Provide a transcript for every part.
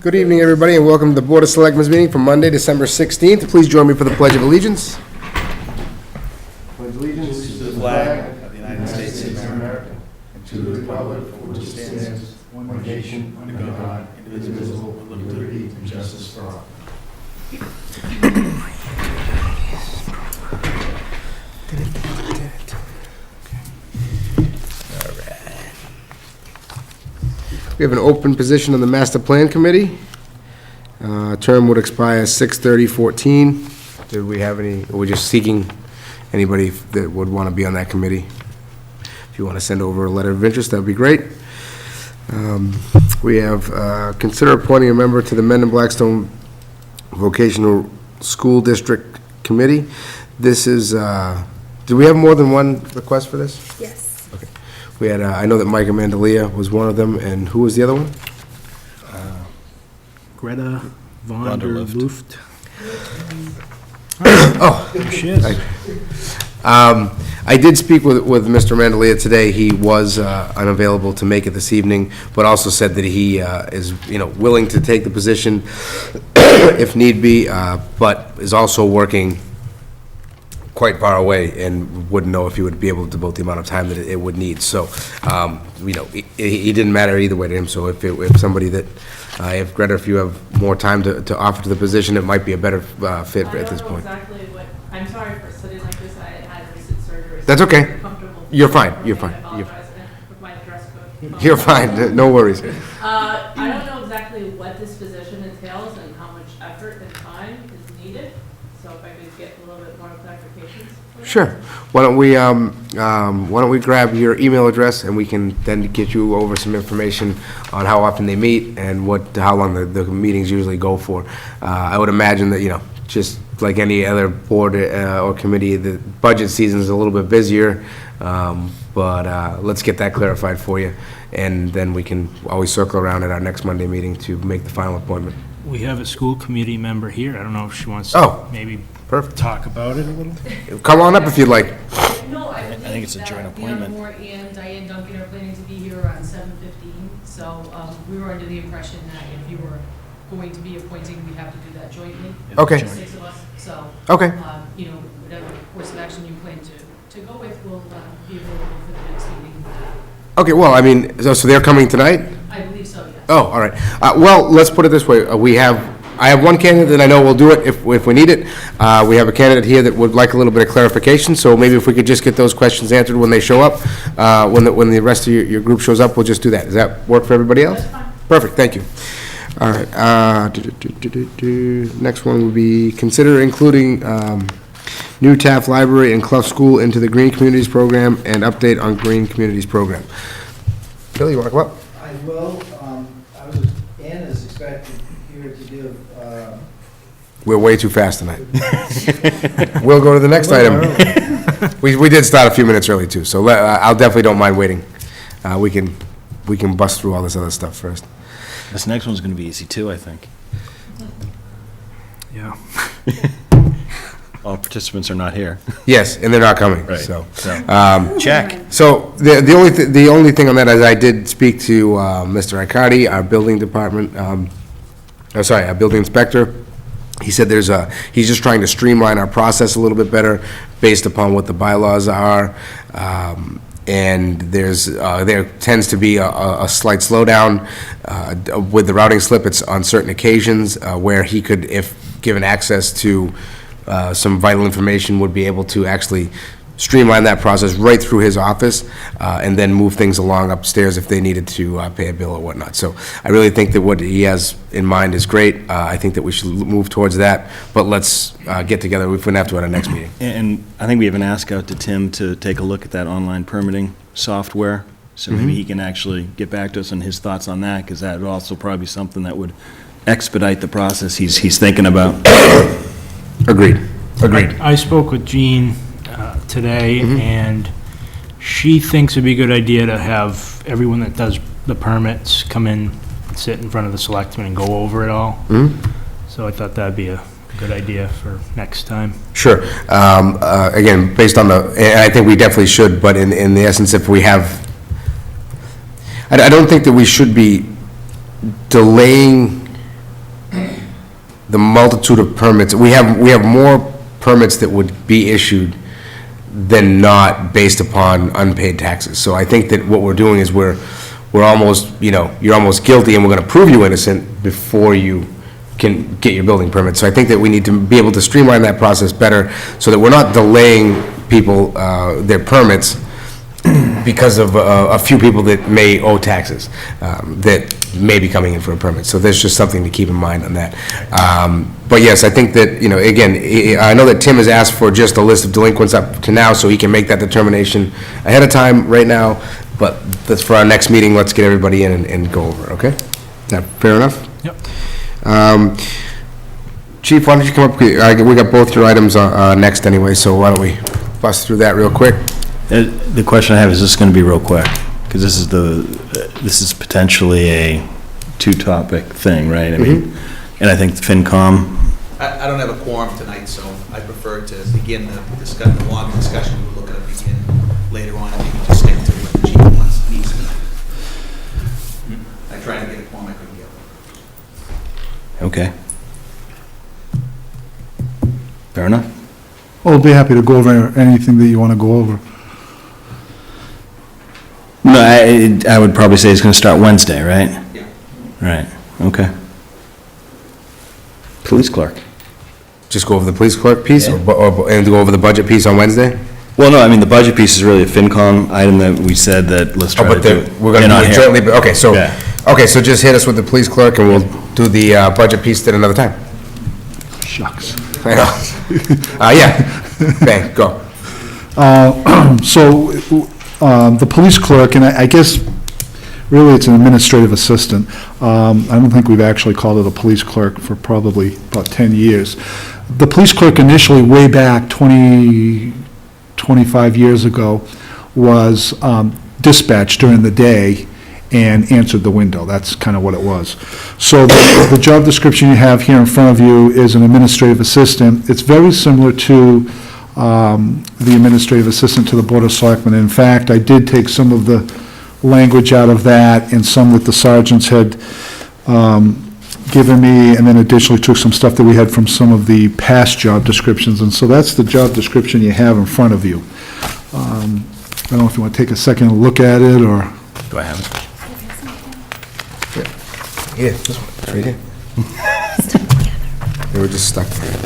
Good evening, everybody, and welcome to the Board of Selectmen's meeting for Monday, December 16th. Please join me for the Pledge of Allegiance. Pledge allegiance to the flag of the United States of America and to the republic for which it stands, one nation, under God, indivisible, with liberty and justice for all. We have an open position on the Master Plan Committee. Term would expire 6/30/14. Do we have any, we're just seeking anybody that would want to be on that committee. If you want to send over a letter of interest, that would be great. We have, consider appointing a member to the Mendon Blackstone Vocational School District Committee. This is, do we have more than one request for this? Yes. Okay. We had, I know that Mike Amandalia was one of them, and who was the other one? Greta von der Luft. Oh, There she is. I did speak with Mr. Amandalia today. He was unavailable to make it this evening, but also said that he is, willing to take the position if need be, but is also working quite far away and wouldn't know if he would be able to devote the amount of time that it would need. So, it didn't matter either way to him. So if somebody that, if Greta, if you have more time to offer to the position, it might be a better fit at this point. I don't know exactly what, I'm sorry for sitting like this, I had recent surgery. That's okay. You're fine, you're fine. I apologize with my dress code. You're fine, no worries. I don't know exactly what this position entails and how much effort and time is needed, so if I could get a little bit more clarifications. Sure. Why don't we grab your email address, and we can then get you over some information on how often they meet and how long the meetings usually go for. I would imagine that, just like any other board or committee, the budget season is a little bit busier, but let's get that clarified for you, and then we can always circle around at our next Monday meeting to make the final appointment. We have a school committee member here. I don't know if she wants Oh, to maybe perfect. talk about it a little. Come on up if you'd like. No, I think it's a joint appointment. Moore and Diane Duncan are planning to be here around 7:15, so we were under the impression that if you were going to be appointing, we'd have to do that jointly. Okay. The 6 of us, so. Okay. Whatever course of action you plan to go with will be available for the next meeting. Okay, well, I mean, so they're coming tonight? I believe so, yes. Oh, all right. Well, let's put it this way. I have one candidate that I know will do it if we need it. We have a candidate here that would like a little bit of clarification, so maybe if we could just get those questions answered when they show up, when the rest of your group shows up, we'll just do that. Does that work for everybody else? That's fine. Perfect, thank you. All right. Next one would be consider including new Taft Library and Clough School into the Green Communities Program and update on Green Communities Program. Bill, you want to come up? I will. Ann is expected here to give. We're way too fast tonight. We'll go to the next item. We did start a few minutes early too, so I'll definitely don't mind waiting. We can bust through all this other stuff first. This next one's going to be easy too, I think. Yeah. All participants are not here. Yes, and they're not coming. Right. So Check. So the only thing on that is I did speak to Mr. Riccardi, our building department. Our building inspector. He said he's just trying to streamline our process a little bit better based upon what the bylaws are. And there tends to be a slight slowdown with the routing slip. It's on certain occasions where he could, if given access to some vital information, would be able to actually streamline that process right through his office and then move things along upstairs if they needed to pay a bill or whatnot. So I really think that what he has in mind is great. I think that we should move towards that, but let's get together. We're going to have to at our next meeting. And I think we have an ask out to Tim to take a look at that online permitting software, so maybe he can actually get back to us on his thoughts on that, because that would also probably be something that would expedite the process he's thinking about. Agreed. I spoke with Jean today, and she thinks it'd be a good idea to have everyone that does the permits come in and sit in front of the selectmen and go over it all. So I thought that'd be a good idea for next time. Sure. Again, based on and I think we definitely should, but in the essence, if we have, I don't think that we should be delaying the multitude of permits. We have more permits that would be issued than not based upon unpaid taxes. So I think that what we're doing is we're almost, you're almost guilty, and we're gonna prove you innocent before you can get your building permit. So I think that we need to be able to streamline that process better, so that we're not delaying people, their permits because of a few people that may owe taxes, that may be coming in for a permit. So there's just something to keep in mind on that. But yes, I think that, again, I know that Tim has asked for just a list of delinquents up to now, so he can make that determination ahead of time right now. But that's for our next meeting. Let's get everybody in and go over, okay? Is that fair enough? Yep. Chief, why don't you come up, we got both your items next anyway, so why don't we bust through that real quick? The question I have is this going to be real quick? Because this is potentially a two-topic thing, right? I mean, and I think FinCom, I don't have a quorum tonight, so I prefer to begin the long discussion we were looking to begin later on, and maybe just stick to what the chief wants, needs tonight. I tried to get a quorum, I couldn't get one. okay. Fair enough. Well, I'll be happy to go over anything that you want to go over. No, I would probably say it's going to start Wednesday, right? Yeah. Right, okay. Police clerk. Just go over the police clerk piece, Yeah. and go over the budget piece on Wednesday? Well, no, I mean, the budget piece is really a FinCom item that we said that let's try to do. We're gonna in do on it here. jointly, but, Yeah. okay, so just hit us with the police clerk, and we'll do the budget piece at another time. Shucks. I know. Yeah, bang, go. So, the police clerk, and I guess, really, it's an administrative assistant. I don't think we've actually called it a police clerk for probably about 10 years. The police clerk initially, way back 25 years ago, was dispatched during the day and answered the window. That's kind of what it was. So the job description you have here in front of you is an administrative assistant. It's very similar to the administrative assistant to the Board of Selectmen. In fact, I did take some of the language out of that and some that the sergeants had given me, and then additionally took some stuff that we had from some of the past job descriptions. And so that's the job description you have in front of you. I don't know if you want to take a second and look at it, or... Do I have it? Yeah, this one, it's right here. They were just stuck there.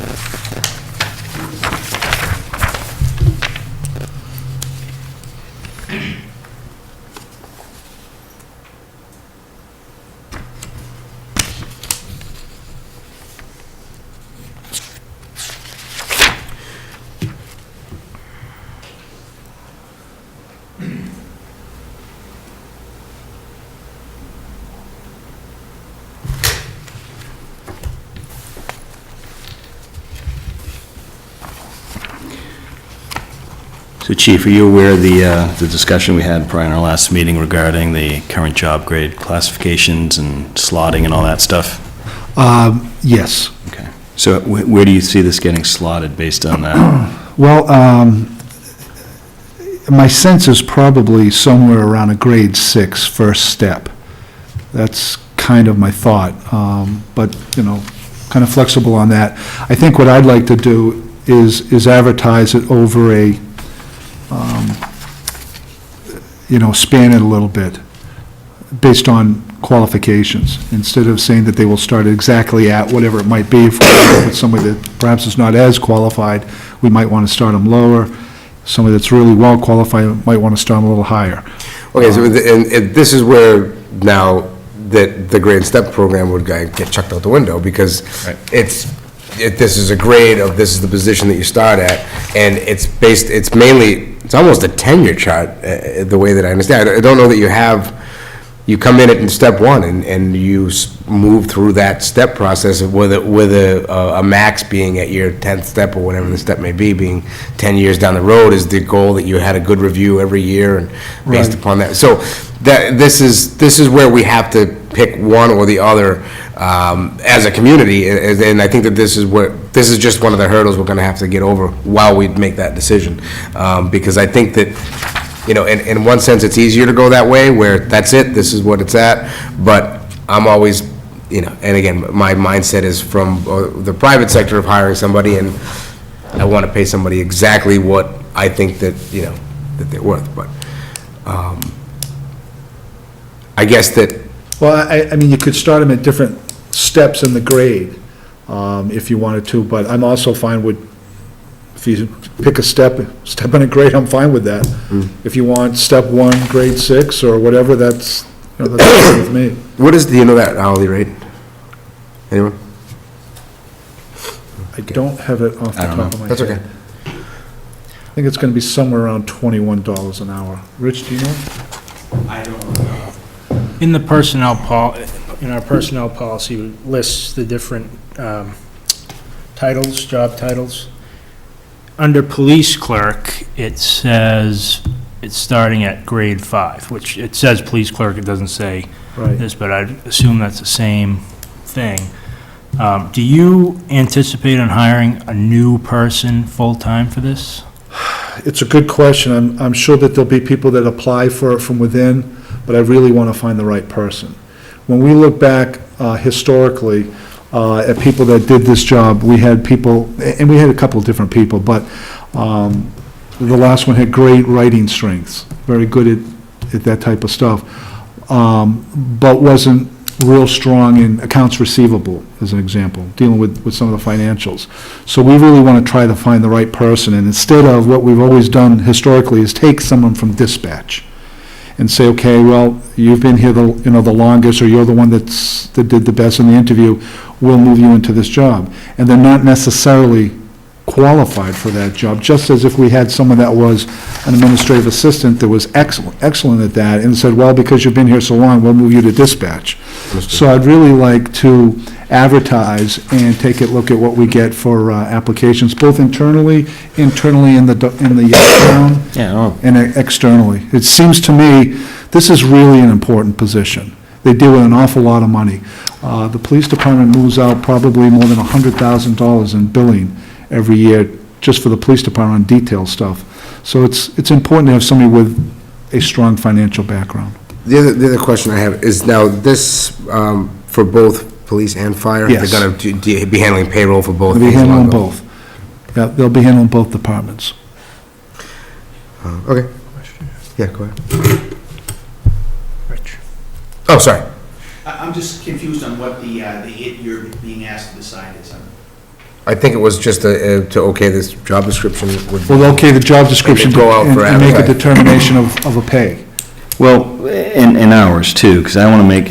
So Chief, are you aware of the discussion we had prior in our last meeting regarding the current job grade classifications and slotting and all that stuff? Yes. Okay. So where do you see this getting slotted based on that? Well, my sense is probably somewhere around a grade 6 first step. That's kind of my thought, but, kind of flexible on that. I think what I'd like to do is advertise it over a, span it a little bit, based on qualifications, instead of saying that they will start exactly at whatever it might be. For somebody that perhaps is not as qualified, we might want to start them lower. Somebody that's really well qualified might want to start them a little higher. Okay, so, and this is where now that the grade and step program would get chucked out the window, because Right. this is a grade of, this is the position that you start at, and it's mainly, it's almost a tenure chart, the way that I understand. I don't know that you come in at step 1 and you move through that step process with a max being at your 10th step, or whatever the step may be, being 10 years down the road is the goal, that you had a good review every year, and based Right. upon that. So this is where we have to pick one or the other as a community, and I think that this is just one of the hurdles we're going to have to get over while we make that decision, because I think that you know, in one sense, it's easier to go that way, where that's it, this is what it's at, but I'm always, you know, and again, my mindset is from the private sector of hiring somebody, and I want to pay somebody exactly what I think that, you know, that they're worth, but, I guess that, Well, I mean, you could start them at different steps in the grade, if you wanted to, but I'm also fine with, if you pick a step in a grade, I'm fine with that. If you want step 1, grade 6, or whatever, that's, you know, that's fine with me. what is, do you know that hourly rate? Anyone? I don't have it off the I don't top of my head. That's okay. I think it's gonna be somewhere around $21 an hour. Rich, do you know? I don't know. In the in our personnel policy, it lists the different titles, job titles. Under police clerk, it says it's starting at grade 5, which it says police clerk, it doesn't say Right. this, but I assume that's the same thing. Do you anticipate on hiring a new person full-time for this? It's a good question. I'm sure that there'll be people that apply for it from within, but I really want to find the right person. When we look back historically at people that did this job, we had people, and we had a couple of different people, but the last one had great writing strengths, very good at that type of stuff, but wasn't real strong in accounts receivable, as an example, dealing with some of the financials. So we really want to try to find the right person, and instead of what we've always done historically is take someone from dispatch and say, okay, well, you've been here the longest, or you're the one that did the best in the interview, we'll move you into this job. And they're not necessarily qualified for that job, just as if we had someone that was an administrative assistant that was excellent at that, and said, well, because you've been here so long, we'll move you to dispatch. So I'd really like to advertise and take a look at what we get for applications, both internally in the town, Yeah, and externally. It seems to me, this is really an important position. They deal with an awful lot of money. The police department moves out probably more than $100,000 in billing every year, just for the police department on detail stuff. So it's important to have somebody with a strong financial background. The other question I have is, now this, for both police and fire? Yes. They're gonna be handling payroll for both? They'll be things along handling those- both. Yeah, they'll be handling both departments. Okay. Yeah, go ahead. Rich? Oh, sorry. I'm just confused on what the it you're being asked to decide is. I think it was just to okay this job description with. Well, okay, the job description go out for and make a advertising. determination of a pay. well, in hours too, because I want to make,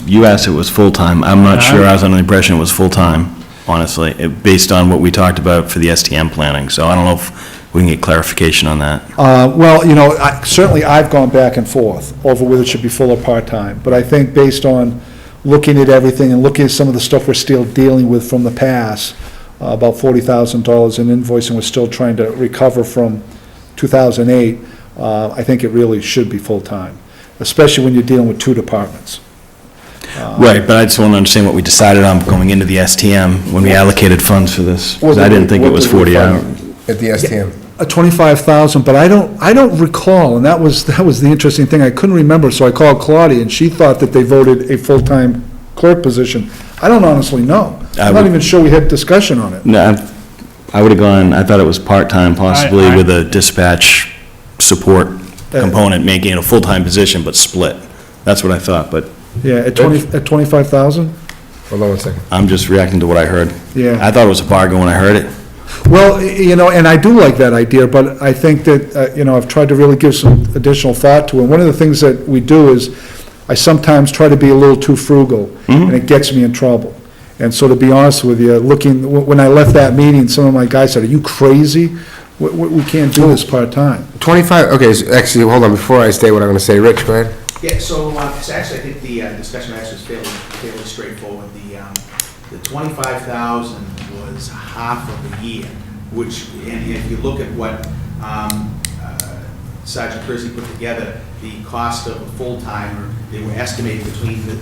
you asked if it was full-time. I'm not sure, I was under the impression it was full-time, honestly, based on what we talked about for the STM planning. So I don't know if we can get clarification on that. Well, you know, certainly I've gone back and forth over whether it should be full or part-time, but I think based on looking at everything and looking at some of the stuff we're still dealing with from the past, about $40,000 in invoicing we're still trying to recover from 2008, I think it really should be full-time, especially when you're dealing with two departments. Right, but I just want to understand what we decided on going into the STM when we allocated funds for this, because I didn't think it was 40 hours. At the STM. A 25,000, but I don't recall, and that was the interesting thing, I couldn't remember, so I called Claudia, and she thought that they voted a full-time clerk position. I don't honestly know. I'm not even sure we had discussion on it. No, I would have gone, I thought it was part-time possibly I- with a dispatch support component, making it a full-time position, but split. That's what I thought, but Yeah, at 25,000? Hold on one second. I'm just reacting to what I heard. Yeah. I thought it was a bargain when I heard it. Well, you know, and I do like that idea, but I think that, you know, I've tried to really give some additional thought to it. One of the things that we do is, I sometimes try to be a little too frugal, and it gets me in trouble. And so to be honest with you, when I left that meeting, some of my guys said, are you crazy? We can't do this part-time. 25, okay, so actually, hold on, before I say what I'm gonna say, Rich, go ahead. Yeah, so actually, I think the discussion actually is fairly straightforward. The 25,000 was half of the year, which, and if you look at what Sergeant Kersey put together, the cost of a full-timer, they were estimated between the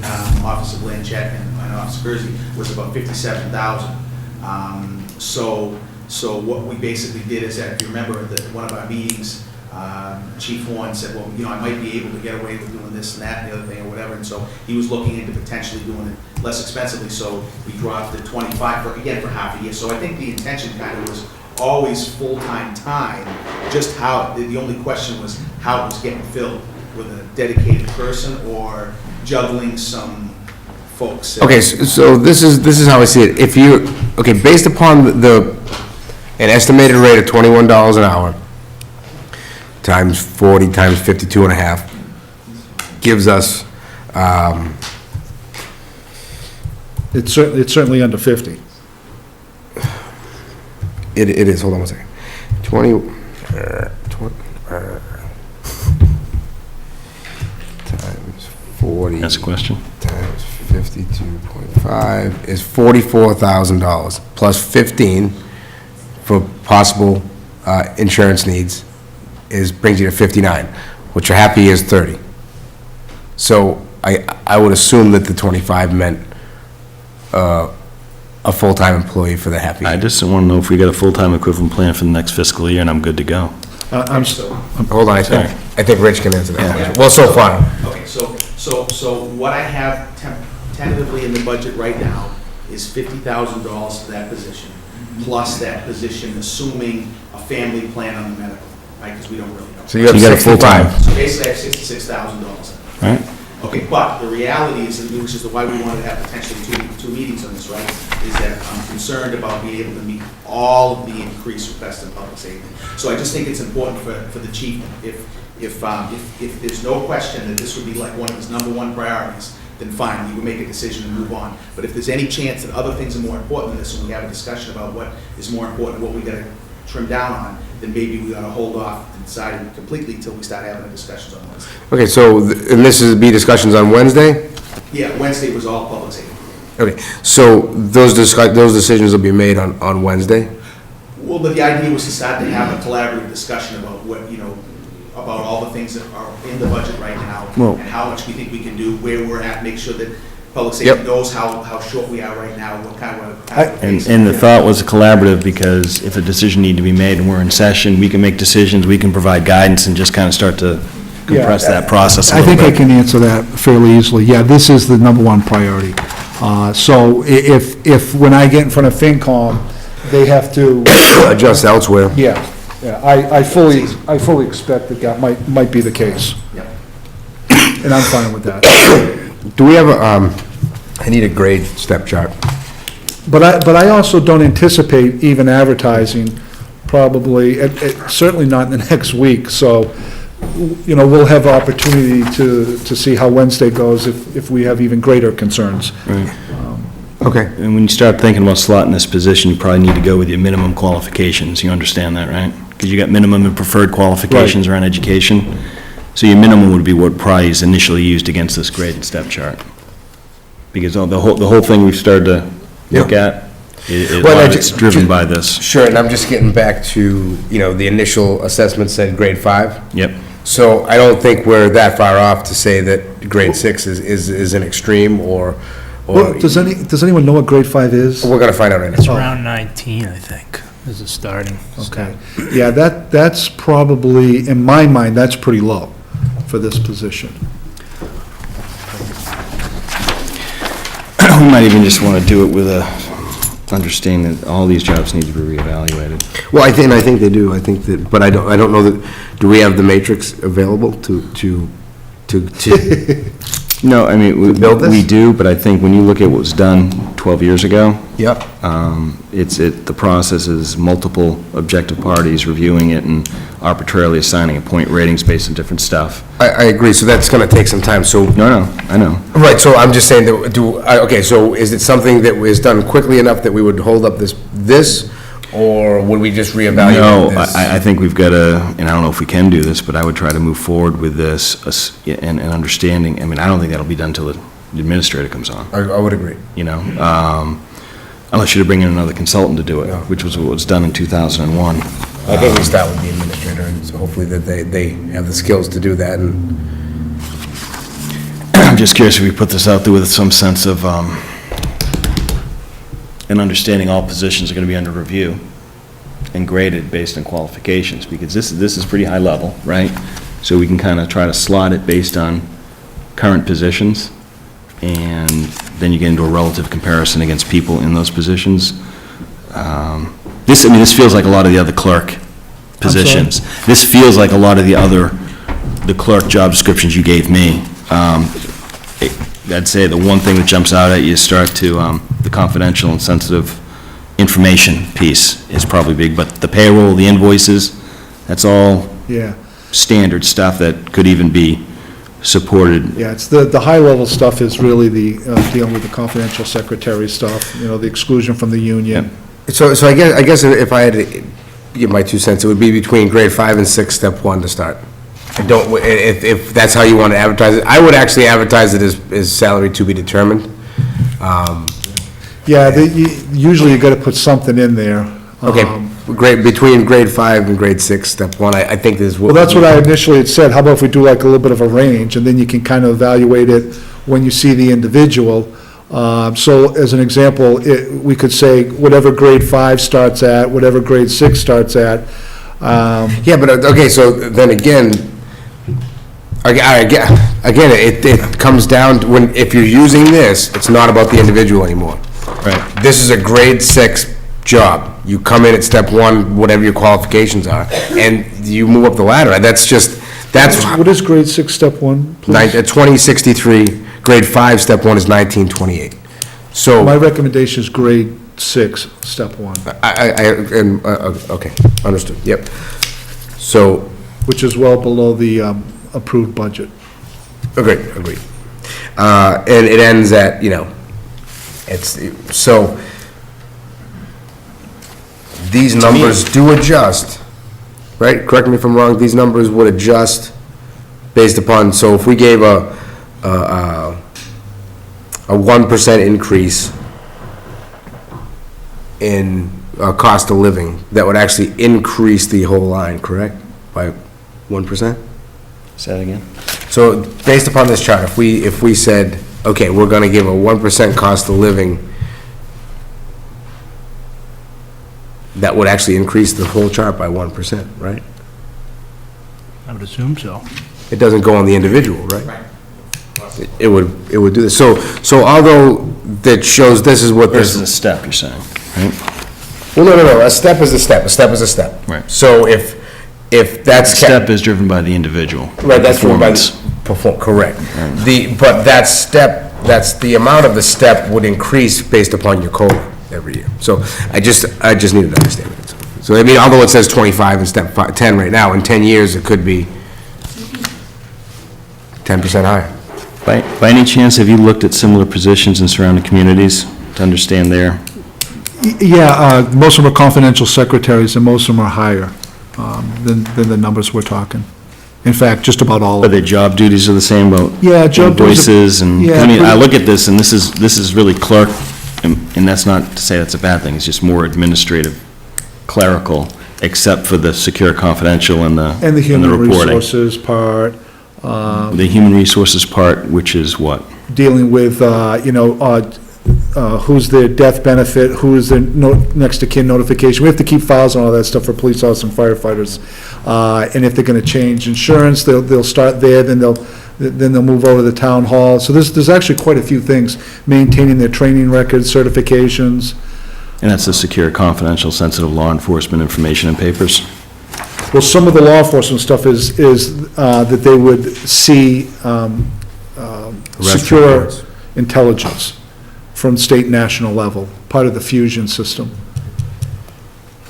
Office of Blanchett and Officer Kersey was about 57,000. So what we basically did is that, if you remember, one of our meetings, Chief Horn said, well, I might be able to get away with doing this and that and the other thing or whatever, and so he was looking into potentially doing it less expensively, so we dropped the 25 for half a year. So I think the intention kind of was always full-time time, just how, the only question was how it was getting filled, with a dedicated person or juggling some folks. Okay, so this is how I see it. If you, okay, based upon an estimated rate of $21 an hour, times 40, times 52 and a half, gives us, It's certainly under 50. it is, hold on one second. 20, times 40. That's a question. Times 52.5 is $44,000, plus 15 for possible insurance needs brings you to 59, what you're happy is 30. So I would assume that the 25 meant a full-time employee for the happy. I just want to know if we got a full-time equivalent plan for the next fiscal year, and I'm good to go. Hold on, I think Rich can answer that question. Well, so far. Okay, so what I have tentatively in the budget right now is $50,000 for that position, plus that position assuming a family plan on the medical, right, because we don't really know. So you have So you got a 65. full-time. So basically I have $66,000. Right? Okay, but the reality is, and which is why we wanted to have potentially two meetings on this, right, is that I'm concerned about being able to meet all of the increased requests in public safety. So I just think it's important for the chief, if there's no question that this would be like one of his #1 priorities, then fine, we would make a decision and move on. But if there's any chance that other things are more important than this, and we have a discussion about what is more important, what we gotta trim down on, then maybe we ought to hold off and decide completely until we start having the discussions on Wednesday. Okay, so, and this is be discussions on Wednesday? Yeah, Wednesday was all public safety. Okay, so those decisions will be made on Wednesday? Well, but the idea was to start to have a collaborative discussion about what, about all the things that are in the budget right now, Well- and how much we think we can do, where we're at, make sure that public Yep. safety knows how short we are right now, what kind of. And the thought was collaborative, because if a decision needed to be made and we're in session, we can make decisions, we can provide guidance, and just kind of start to compress that process a I little think I bit. can answer that fairly easily. Yeah, this is the #1 priority. So if, when I get in front of FinCom, they have to, Adjust elsewhere. yeah, I fully expect that might be the case. Yep. And I'm fine with that. Do we have I need a grade step chart. But I also don't anticipate even advertising, probably, certainly not in the next week, so, we'll have opportunity to see how Wednesday goes if we have even greater concerns. Right. Okay. And when you start thinking about slotting this position, you probably need to go with your minimum qualifications, you understand that, right? Because you got minimum and preferred qualifications around education, so your minimum would be what probably is initially used against this grade and step chart. Because the whole thing we've started to look at, a Well, lot of it's driven by this. Sure, and I'm just getting back to, the initial assessment said grade 5. Yep. So I don't think we're that far off to say that grade 6 is an extreme or. Well, does anyone know what grade 5 is? We're gonna find out right It's now. around 19, I think, is the starting. Okay, yeah, that's probably, in my mind, that's pretty low for this position. We might even just want to do it with a understanding that all these jobs need to be reevaluated. Well, I think they do, I think that, but I don't know that, do we have the matrix available to No, I mean, build this? we do, but I think when you look at what was done 12 years ago, Yep. the process is multiple objective parties reviewing it and arbitrarily assigning a point ratings based on different stuff. I agree, so that's gonna take some time, so. No, I know. Right, so I'm just saying that, okay, so is it something that was done quickly enough that we would hold up this, or would we just reevaluate No, this? I think we've got to, and I don't know if we can do this, but I would try to move forward with this and understanding. I mean, I don't think that'll be done until the administrator comes on, I would agree. unless you're bringing another consultant to do it, No. which was what was done in 2001. I think we start with the administrator, and so hopefully that they have the skills to do that, and, I'm just curious if we put this out there with some sense of, an understanding all positions are going to be under review, and graded based on qualifications, because this is pretty high level, right? So we can kind of try to slot it based on current positions, and then you get into a relative comparison against people in those positions. This feels like a lot of the other clerk positions. This feels like a lot of the clerk job descriptions you gave me. I'd say the one thing that jumps out at you start to, the confidential and sensitive information piece is probably big, but the payroll, the invoices, that's all Yeah. standard stuff that could even be supported. Yeah, it's the high-level stuff is really the, dealing with the confidential secretary stuff, the exclusion from the union. So I guess if I had to give my 2 cents, it would be between grade 5 and 6, step 1 to start. I don't, if that's how you want to advertise it, I would actually advertise it as salary to be determined. Yeah, usually you gotta put something in there. Okay, between grade 5 and grade 6, step 1, I think is what. Well, that's what I initially had said, how about if we do like a little bit of a range, and then you can kind of evaluate it when you see the individual. So as an example, we could say whatever grade 5 starts at, whatever grade 6 starts at. Yeah, but, okay, so then again, it comes down to when, if you're using this, it's not about the individual anymore. Right. This is a grade 6 job. You come in at step 1, whatever your qualifications are, and you move up the ladder. That's What is grade 6, step 1, please? 2063, grade 5, step 1 is 1928. My So, recommendation is grade 6, step 1, okay, understood, yep. So, which is well below the approved budget. agreed. And it ends at, so, these numbers do adjust, right? Correct me if I'm wrong, these numbers would adjust based upon, so if we gave a 1% increase in cost of living, that would actually increase the whole line, correct? By 1%? Say that again? So based upon this chart, if we said, okay, we're gonna give a 1% cost of living, that would actually increase the whole chart by 1%, right? I would assume so. It doesn't go on the individual, right? Right. It would do this. So although that shows this is what This is this, a step, you're saying, right? well, no, a step is a step is a step. Right. So if that's. Step is driven by the individual. Right, that's driven by Performance. correct. But that step, that's the amount of the step would increase based upon your COLA every year. So I just needed to understand it. So, although it says 25 in step 10 right now, in 10 years, it could be 10% higher. By any chance, have you looked at similar positions in surrounding communities to understand their? Yeah, most of them are confidential secretaries, and most of them are higher than the numbers we're talking. In fact, just about all Are of them. their job duties are the same, about Yeah, job duties are- invoices and, yeah, I mean, I pretty- look at this, and this is really clerk, and that's not to say that's a bad thing, it's just more administrative, clerical, except for the secure confidential and the And the human reporting. resources part, The human resources part, which is what? dealing with, who's their death benefit, who is their next of kin notification. We have to keep files on all that stuff for police officers and firefighters. And if they're gonna change insurance, they'll start there, then they'll move over to the town hall. So there's actually quite a few things, maintaining their training records, certifications. And that's the secure, confidential, sensitive law enforcement information and papers? Well, some of the law enforcement stuff is that they would see Arrest secure reports. intelligence from state and national level, part of the fusion system.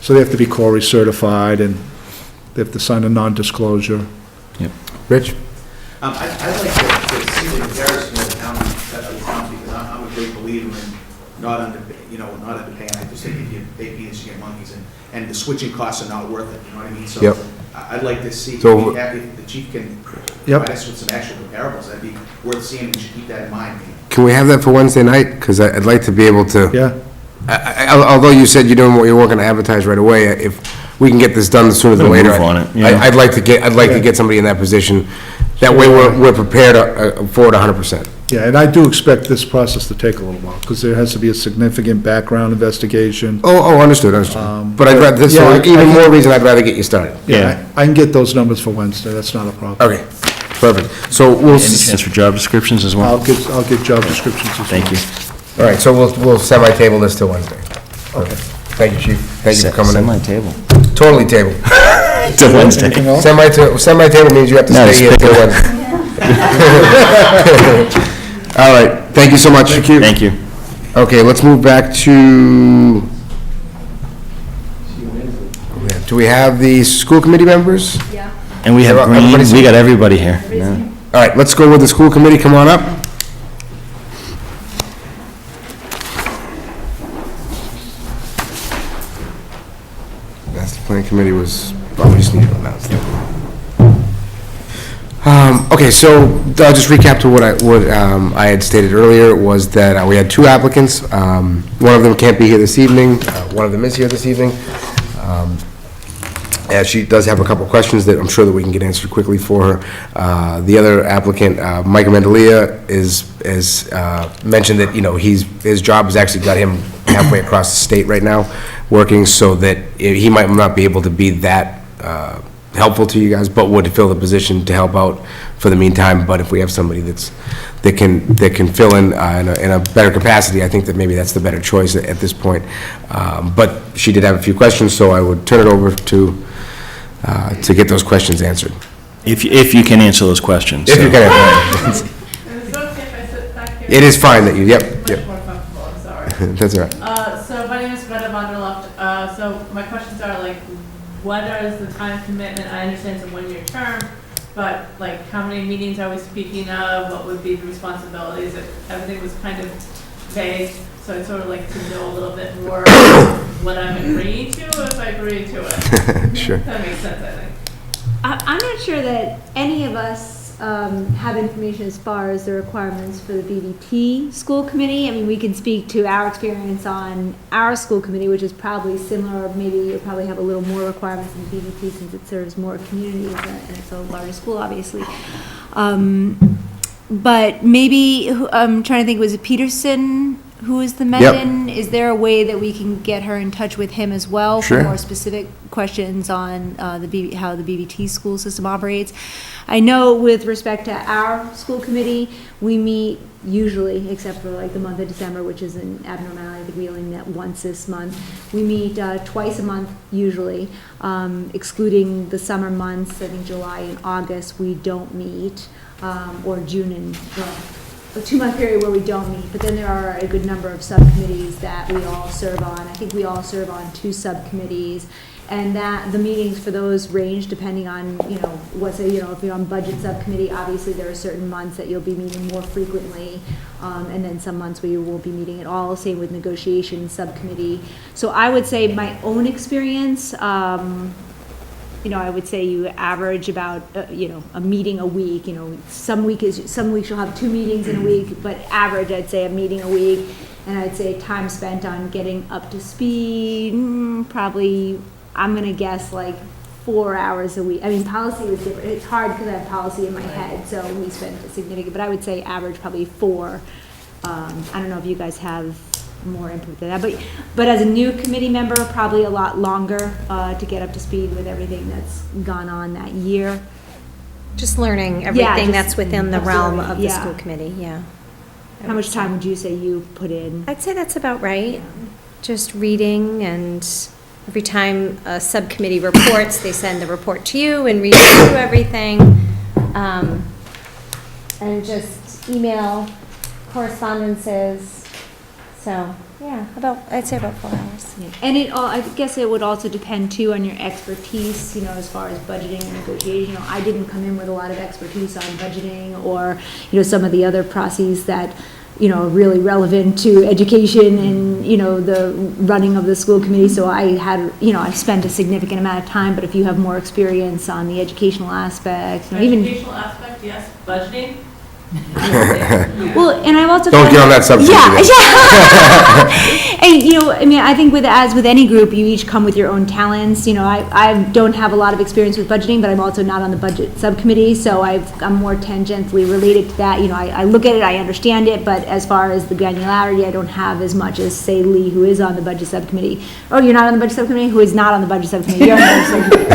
So they have to be Corey certified, and they have to sign a non-disclosure. Rich? I'd like to see the comparison of the town, because I'm a great believer in not underpaying. I just think if you pay peanuts, you get monkeys, and the switching costs are not worth it, you know what I mean? So Yep. I'd like to see, if So- the chief can Yep. provide us with some actual comparables, that'd be worth seeing, we should keep that in mind. Can we have that for Wednesday night? Because I'd like to be able to. Yeah? Although you said you're weren't gonna advertise right away, if we can get this done sooner than We'll later. move on it, yeah. I'd like to get somebody in that position. That way, we're prepared for it 100%. Yeah, and I do expect this process to take a little while, because there has to be a significant background investigation. Understood. But I'd rather, so yeah, even I- more reason I'd rather get you started. Yeah. I can get those numbers for Wednesday, that's not a problem. Okay, perfect. So we'll, Any chance for job descriptions as well? I'll get job descriptions as well. Thank you. all right, so we'll semi-table this till Wednesday. Okay. Thank you, chief. Thank you for coming in. Semi-table. Totally table. Till Wednesday. Anything else? Semi-table means you have to No, stay here just till pick Wednesday. All right, thank you so much. Thank you. Okay, let's move back to, do we have the school committee members? And we have Green, Everybody's we here? got everybody here. Yeah. All right, let's go with the school committee, come on up. That's the planning committee was, we just need to announce that. Okay, so I'll just recap to what I had stated earlier, was that we had two applicants. One of them can't be here this evening, one of them is here this evening. And she does have a couple questions that I'm sure that we can get answered quickly for her. The other applicant, Mike Mendelia, is mentioned that, his job has actually got him halfway across the state right now, working, so that he might not be able to be that helpful to you guys, but would fill the position to help out for the meantime. But if we have somebody that can fill in a better capacity, I think that maybe that's the better choice at this point. But she did have a few questions, so I would turn it over to get those questions answered. If you can answer those questions. If you so. can. Is it okay if I sit back here? It is fine that you, yep. Much more comfortable, I'm sorry. That's all right. So my name is Greta Vanderloft. So my questions are like, what is the time commitment? I understand it's a one-year term, but like, how many meetings are we speaking of? What would be the responsibilities? Everything was kind of vague, so I'd sort of like to know a little bit more what I'm agreeing to, if I agree to it. Sure. That makes sense, I think. I'm not sure that any of us have information as far as the requirements for the BBT school committee. I mean, we can speak to our experience on our school committee, which is probably similar, or maybe you probably have a little more requirements in BBT since it serves more communities and it's a larger school, obviously. But maybe, I'm trying to think, was it Peterson who is the Mendon? Is there a way that we can get her in touch with him as well? Sure. For more specific questions on how the BBT school system operates? I know with respect to our school committee, we meet usually, except for like the month of December, which is an abnormality, I think we only met once this month. We meet twice a month usually, excluding the summer months. I think July and August we don't meet, or June and, a 2-month period where we don't meet, but then there are a good number of subcommittees that we all serve on. I think we all serve on 2 subcommittees, and that the meetings for those range depending on, if you're on budget subcommittee, obviously there are certain months that you'll be meeting more frequently, and then some months where you won't be meeting at all, same with negotiation subcommittee. So I would say my own experience, I would say you average about, a meeting a week. Some weeks you'll have 2 meetings in a week, but average, I'd say a meeting a week. And I'd say time spent on getting up to speed, probably, I'm gonna guess like 4 hours a week. I mean, policy was different. It's hard because I have policy in my head, so we spent a significant, but I would say average probably 4. I don't know if you guys have more input than that, but as a new committee member, probably a lot longer to get up to speed with everything that's gone on that year. Just learning everything just that's within the realm absorbing, of the yeah. school committee, yeah. How much time would you say you put in? I'd say that's about right. Just reading, and every time a subcommittee reports, they send the report to you and read through everything. And just email correspondences. So, yeah, I'd say about 4 hours. Yeah. And I guess it would also depend too on your expertise, as far as budgeting and negotiating. I didn't come in with a lot of expertise on budgeting or, some of the other processes that, are really relevant to education and, the running of the school committee. So I had, I spent a significant amount of time, but if you have more experience on the educational aspect, Educational aspect, yes. Budgeting? Well, and I've also Don't get on that subject yeah, again. yeah. And, you know, I mean, I think as with any group, you each come with your own talents. You know, I don't have a lot of experience with budgeting, but I'm also not on the budget subcommittee, so I'm more tangentially related to that. You know, I look at it, I understand it, but as far as the granularity, I don't have as much as, say, Lee, who is on the budget subcommittee. Oh, you're not on the budget subcommittee? Who is not on the budget subcommittee? You're on the budget subcommittee.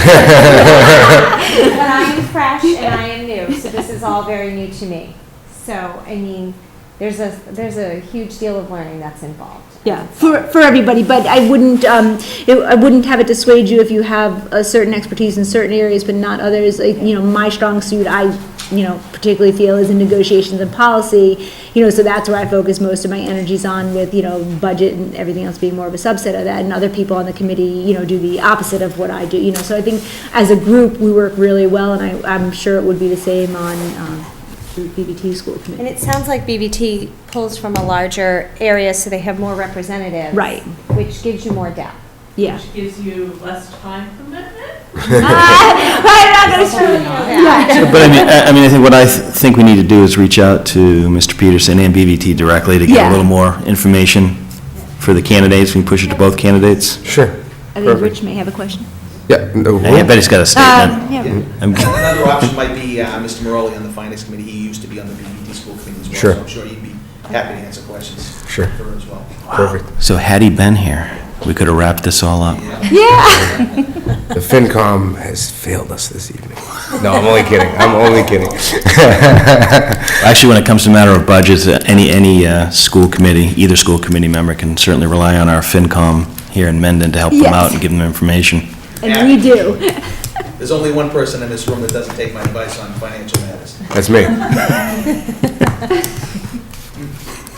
But I am fresh and I am new, so this is all very new to me. So, I mean, there's a huge deal of learning that's involved. Yeah, for everybody, but I wouldn't have it dissuade you if you have a certain expertise in certain areas, but not others. Like, you know, my strong suit, particularly feel is in negotiations and policy, you know, so that's where I focus most of my energies on with, you know, budget and everything else being more of a subset of that. And other people on the committee, you know, do the opposite of what I do, you know. So I think as a group, we work really well, and I'm sure it would be the same on, the BBT school committee. And it sounds like BBT pulls from a larger area, so they have more representatives. Right. Which gives you more depth. Yeah. Which gives you less time commitment? I'm not gonna screw it. Yeah. But I mean, I think what I think we need to do is reach out to Mr. Peterson and BVT directly to get Yeah. a little more information for the candidates. We can push it to both candidates. Sure. I think Rich may have a question. Yeah. No, I bet he's got a statement. Yeah. I'm- Another option might be Mr. Morelli on the finance committee. He used to be on the BBT school committee as well. Sure. So I'm sure he'd be happy to answer questions. Sure. For her as well. Perfect. So had he been here, we could have wrapped this all up. Yeah. The FinCom has failed us this evening. No, I'm only kidding. Actually, when it comes to matter of budgets, any school committee, either school committee member can certainly rely on our FinCom here in Mendon to help them Yes. out and give them information. And we do. There's only one person in this room that doesn't take my advice on financial matters. That's me.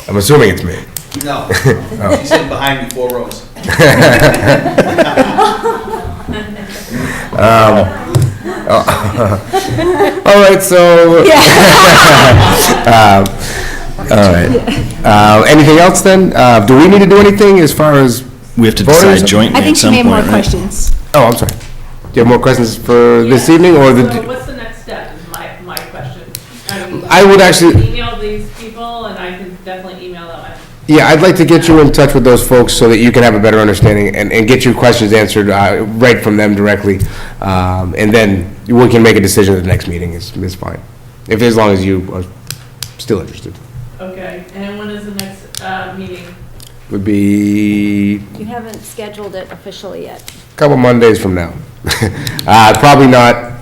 I'm assuming it's me. No. She's sitting behind me 4 rows. All right, so. All right. Anything else then? Do we need to do anything as far as? We have to Voters? decide jointly I think at she some may have point, more right? questions. Oh, I'm sorry. Do you have more questions for this evening or So the? what's the next step is my question. I would actually- Email these people and I can definitely email them. Yeah, I'd like to get you in touch with those folks so that you can have a better understanding and get your questions answered right from them directly. And then we can make a decision at the next meeting is fine. As long as you are still interested. Okay, and when is the next meeting? Would be You haven't scheduled it officially yet. a couple Mondays from now. Probably not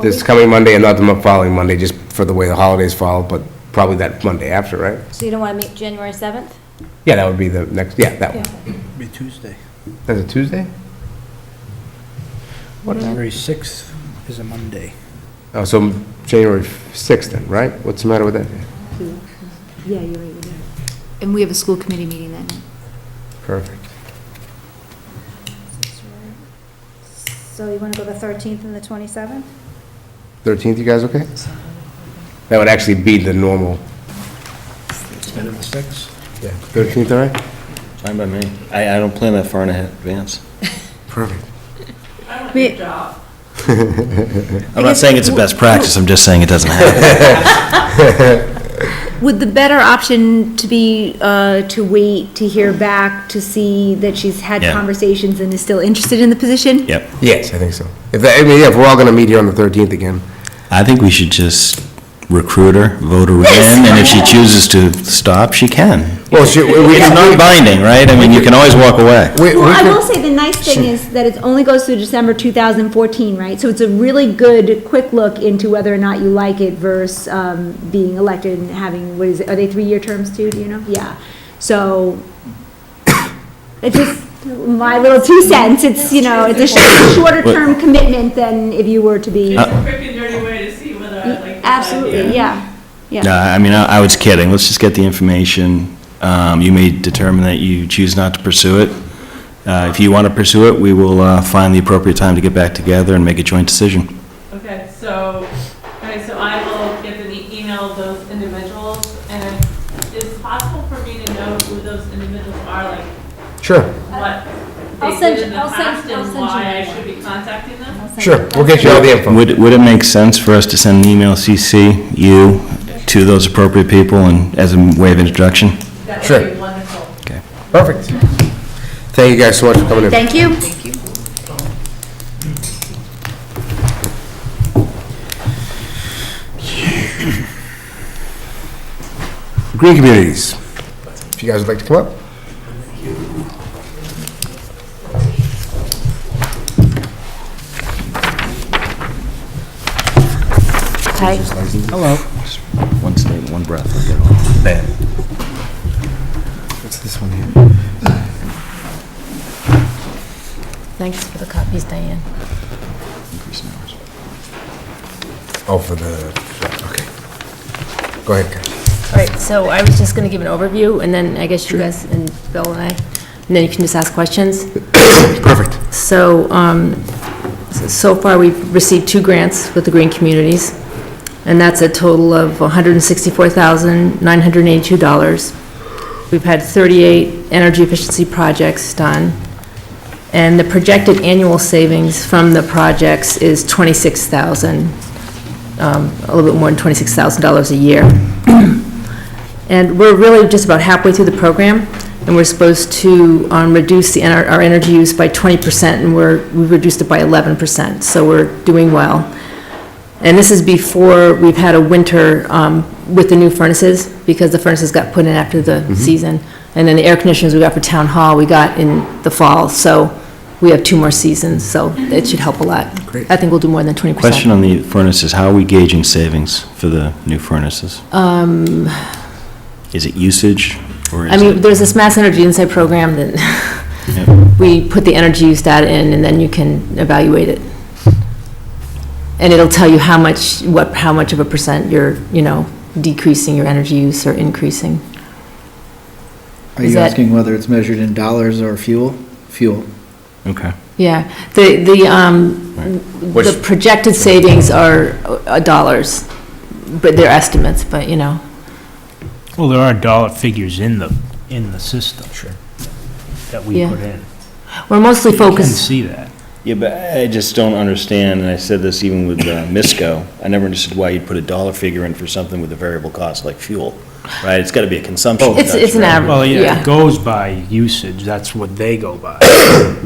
this coming Monday and not the following Monday, just for the way the holidays fall, but probably that Monday after, right? So you don't want to meet January 7th? Yeah, that would be the next, yeah, that one. Be Tuesday. That's a Tuesday? January 6th is a Monday. Oh, so January 6th then, right? What's the matter with that? Yeah, you're right. And we have a school committee meeting that night. Perfect. So you want to go the 13th and the 27th? 13th, you guys okay? That would actually be the normal. Instead of the 6th? Yeah. 13th, all right? Fine by me. I don't plan that far in advance. Perfect. I want your job. I'm not saying it's a best practice, I'm just saying it doesn't happen. Would the better option to be, to wait to hear back, to see that she's had Yeah. conversations and is still interested in the position? Yep. Yes, I think so. If we're all gonna meet here on the 13th again. I think we should just recruit her, vote her in, and if she chooses to stop, she can. Well, It's not binding, right? I mean, you can always walk away. Well, I will say the nice thing is that it only goes through December 2014, right? So it's a really good, quick look into whether or not you like it versus being elected and having, what is it, are they 3-year terms too, do you know? Yeah. So, it's just my little 2 cents. It's, you know, it's a shorter term commitment than if you were to be. It's a quick and dirty way to see whether I like this Absolutely, idea. yeah, No, yeah. I mean, I was kidding. Let's just get the information. You may determine that you choose not to pursue it. If you want to pursue it, we will find the appropriate time to get back together and make a joint decision. Okay, so I will get an email of those individuals, and is it possible for me to know who those individuals are, like Sure, what I'll they send did in you- the I'll send- past I'll and send you why an I email. should be contacting them? sure. We'll get you all the info. Would it make sense for us to send an email CC you to those appropriate people and as a way of introduction? That Sure. would be wonderful. Okay. Perfect. Thank you guys so much for coming in. Thank you. Green communities. If you guys would like to come up. Hi. Hello. One statement, one breath, I'll get it all. Ben. What's this one here? Thanks for the copies, Diane. Increase in hours. Oh, for the, okay. Go ahead, guys. All right, so I was just going to give an overview, and then I guess you guys, and Bill and I, and then you can just ask questions. Perfect. So, so far, we've received 2 grants with the Green Communities, and that's a total of $164,982. We've had 38 energy efficiency projects done, and the projected annual savings from the projects is $26,000, a little bit more than $26,000 a year. And we're really just about halfway through the program, and we're supposed to reduce our energy use by 20%, and we've reduced it by 11%, so we're doing well. And this is before we've had a winter with the new furnaces, because the furnaces got put in after the season. And then the air conditioners we got for town hall, we got in the fall, so we have 2 more seasons, so it should help a lot. Great. I think we'll do more than 20%. Question on the furnaces, how are we gauging savings for the new furnaces? Is it usage, or is I mean, it? there's this Mass Energy Insight program that Yep. we put the energy use data in, and then you can evaluate it. And it'll tell you how much of a percent you're, decreasing your energy use or increasing. Are Is you that- asking whether it's measured in dollars or fuel? Fuel. Okay. Yeah, the projected savings are dollars, but they're estimates, but, Well, there are dollar figures in the system. Sure. That we Yeah. put in. we're mostly You can focused. see that. Yeah, but I just don't understand, and I said this even with Misco, I never understood why you'd put a dollar figure in for something with a variable cost like fuel, right? It's got to be a consumption. It's an reduction, right? average. Well, yeah, Yeah. it goes by usage, that's what they go by.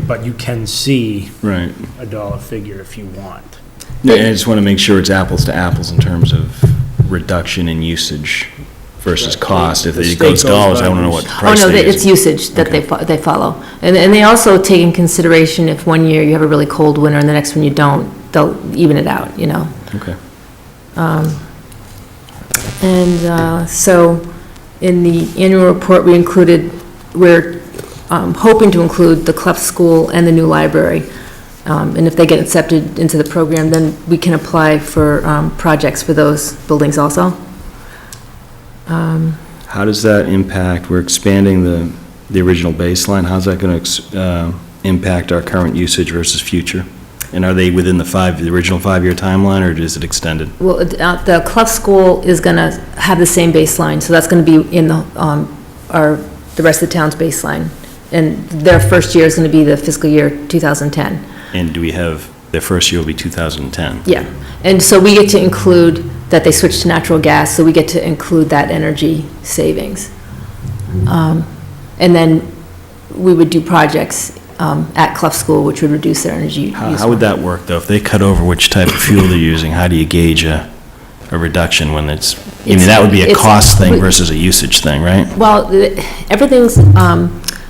But you can see Right. a dollar figure if you want. Yeah, and I just want to make sure it's apples to apples in terms of reduction in usage versus cost. If The it state goes goes dollars, by I want to know what usage. price Oh, no, they're it's using. usage that Okay. they follow. And they also take in consideration if one year you have a really cold winter and the next one you don't, they'll even it out, Okay. So in the annual report, we're hoping to include the Clough School and the new library. And if they get accepted into the program, then we can apply for projects for those buildings also. How does that impact, we're expanding the original baseline, how's that going to impact our current usage versus future? And are they within the original 5-year timeline, or is it extended? Well, the Clough School is going to have the same baseline, so that's going to be in the rest of the town's baseline. And their first year is going to be the fiscal year 2010. And do we have, their first year will be 2010? Yeah, and so we get to include that they switch to natural gas, so we get to include that energy savings. And then we would do projects at Clough School, which would reduce their energy use. How would that work, though? If they cut over which type of fuel they're using, how do you gauge a reduction when it's, I mean, that would be a cost thing versus a usage thing, right? Well, everything's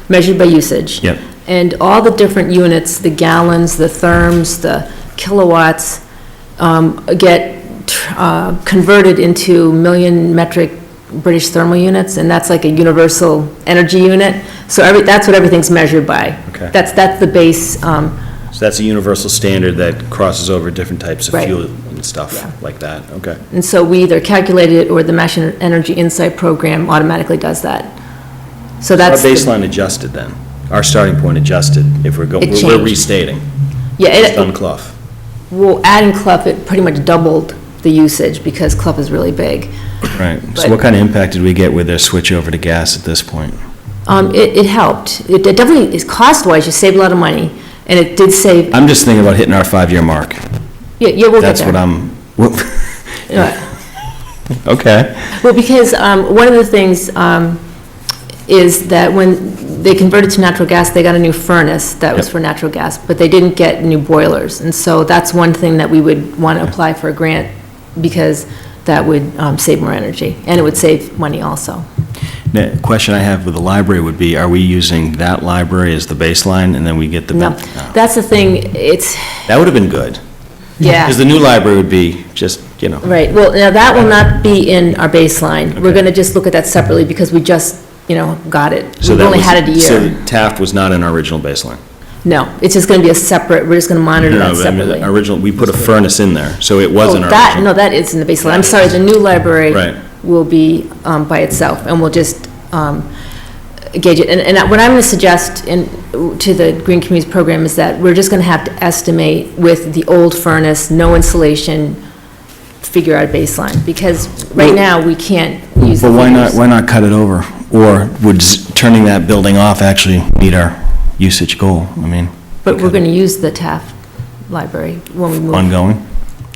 measured by usage. Yep. And all the different units, the gallons, the therms, the kilowatts, get converted into million metric British thermal units, and that's like a universal energy unit. So that's what everything's measured by. Okay. That's the base. So that's a universal standard that crosses over different types of Right. fuel and stuff Yeah. like that, okay. And so we either calculate it, or the Mass Energy Insight program automatically does that. So Our that's. the- baseline adjusted then, our starting point adjusted, if we're It we're changed. restating, Yeah, based on Clough. well, adding Clough, it pretty much doubled the usage because Clough is really big. Right, so But- what kind of impact did we get with their switch over to gas at this point? It helped. It definitely, is cost-wise, you saved a lot of money, and it did save, I'm just thinking about hitting our 5-year mark. yeah, we'll get That's there. what Yeah. okay. Well, because one of the things is that when they converted to natural gas, they got a new furnace that was Yep. for natural gas, but they didn't get new boilers. And so that's one thing that we would want to apply for a grant, because that would save more energy, and it would save money also. The question I have with the library would be, are we using that library as the baseline, and then we get the... No, that's the thing, That would have been good. yeah. Because the new library would be just, you know... Right, well, now that will not be in our baseline. We're Okay. going to just look at that separately because we just, got it. So We've that only was- had it a So year. Taft was not in our original baseline? No, it's just going to be a separate, we're just going to monitor No, that but I mean, separately. original, we put a furnace in there, so it was in Oh, our that, original. no, that is in the baseline. I'm sorry, the new library Right. will be by itself, and we'll just gauge it. And what I'm going to suggest to the Green Communities Program is that we're just going to have to estimate with the old furnace, no insulation, figure out a baseline, because right now, we can't use the But figures. why not cut it over? Or would turning that building off actually meet our usage goal? I mean, But we're going to use the Taft Library when we move. ongoing?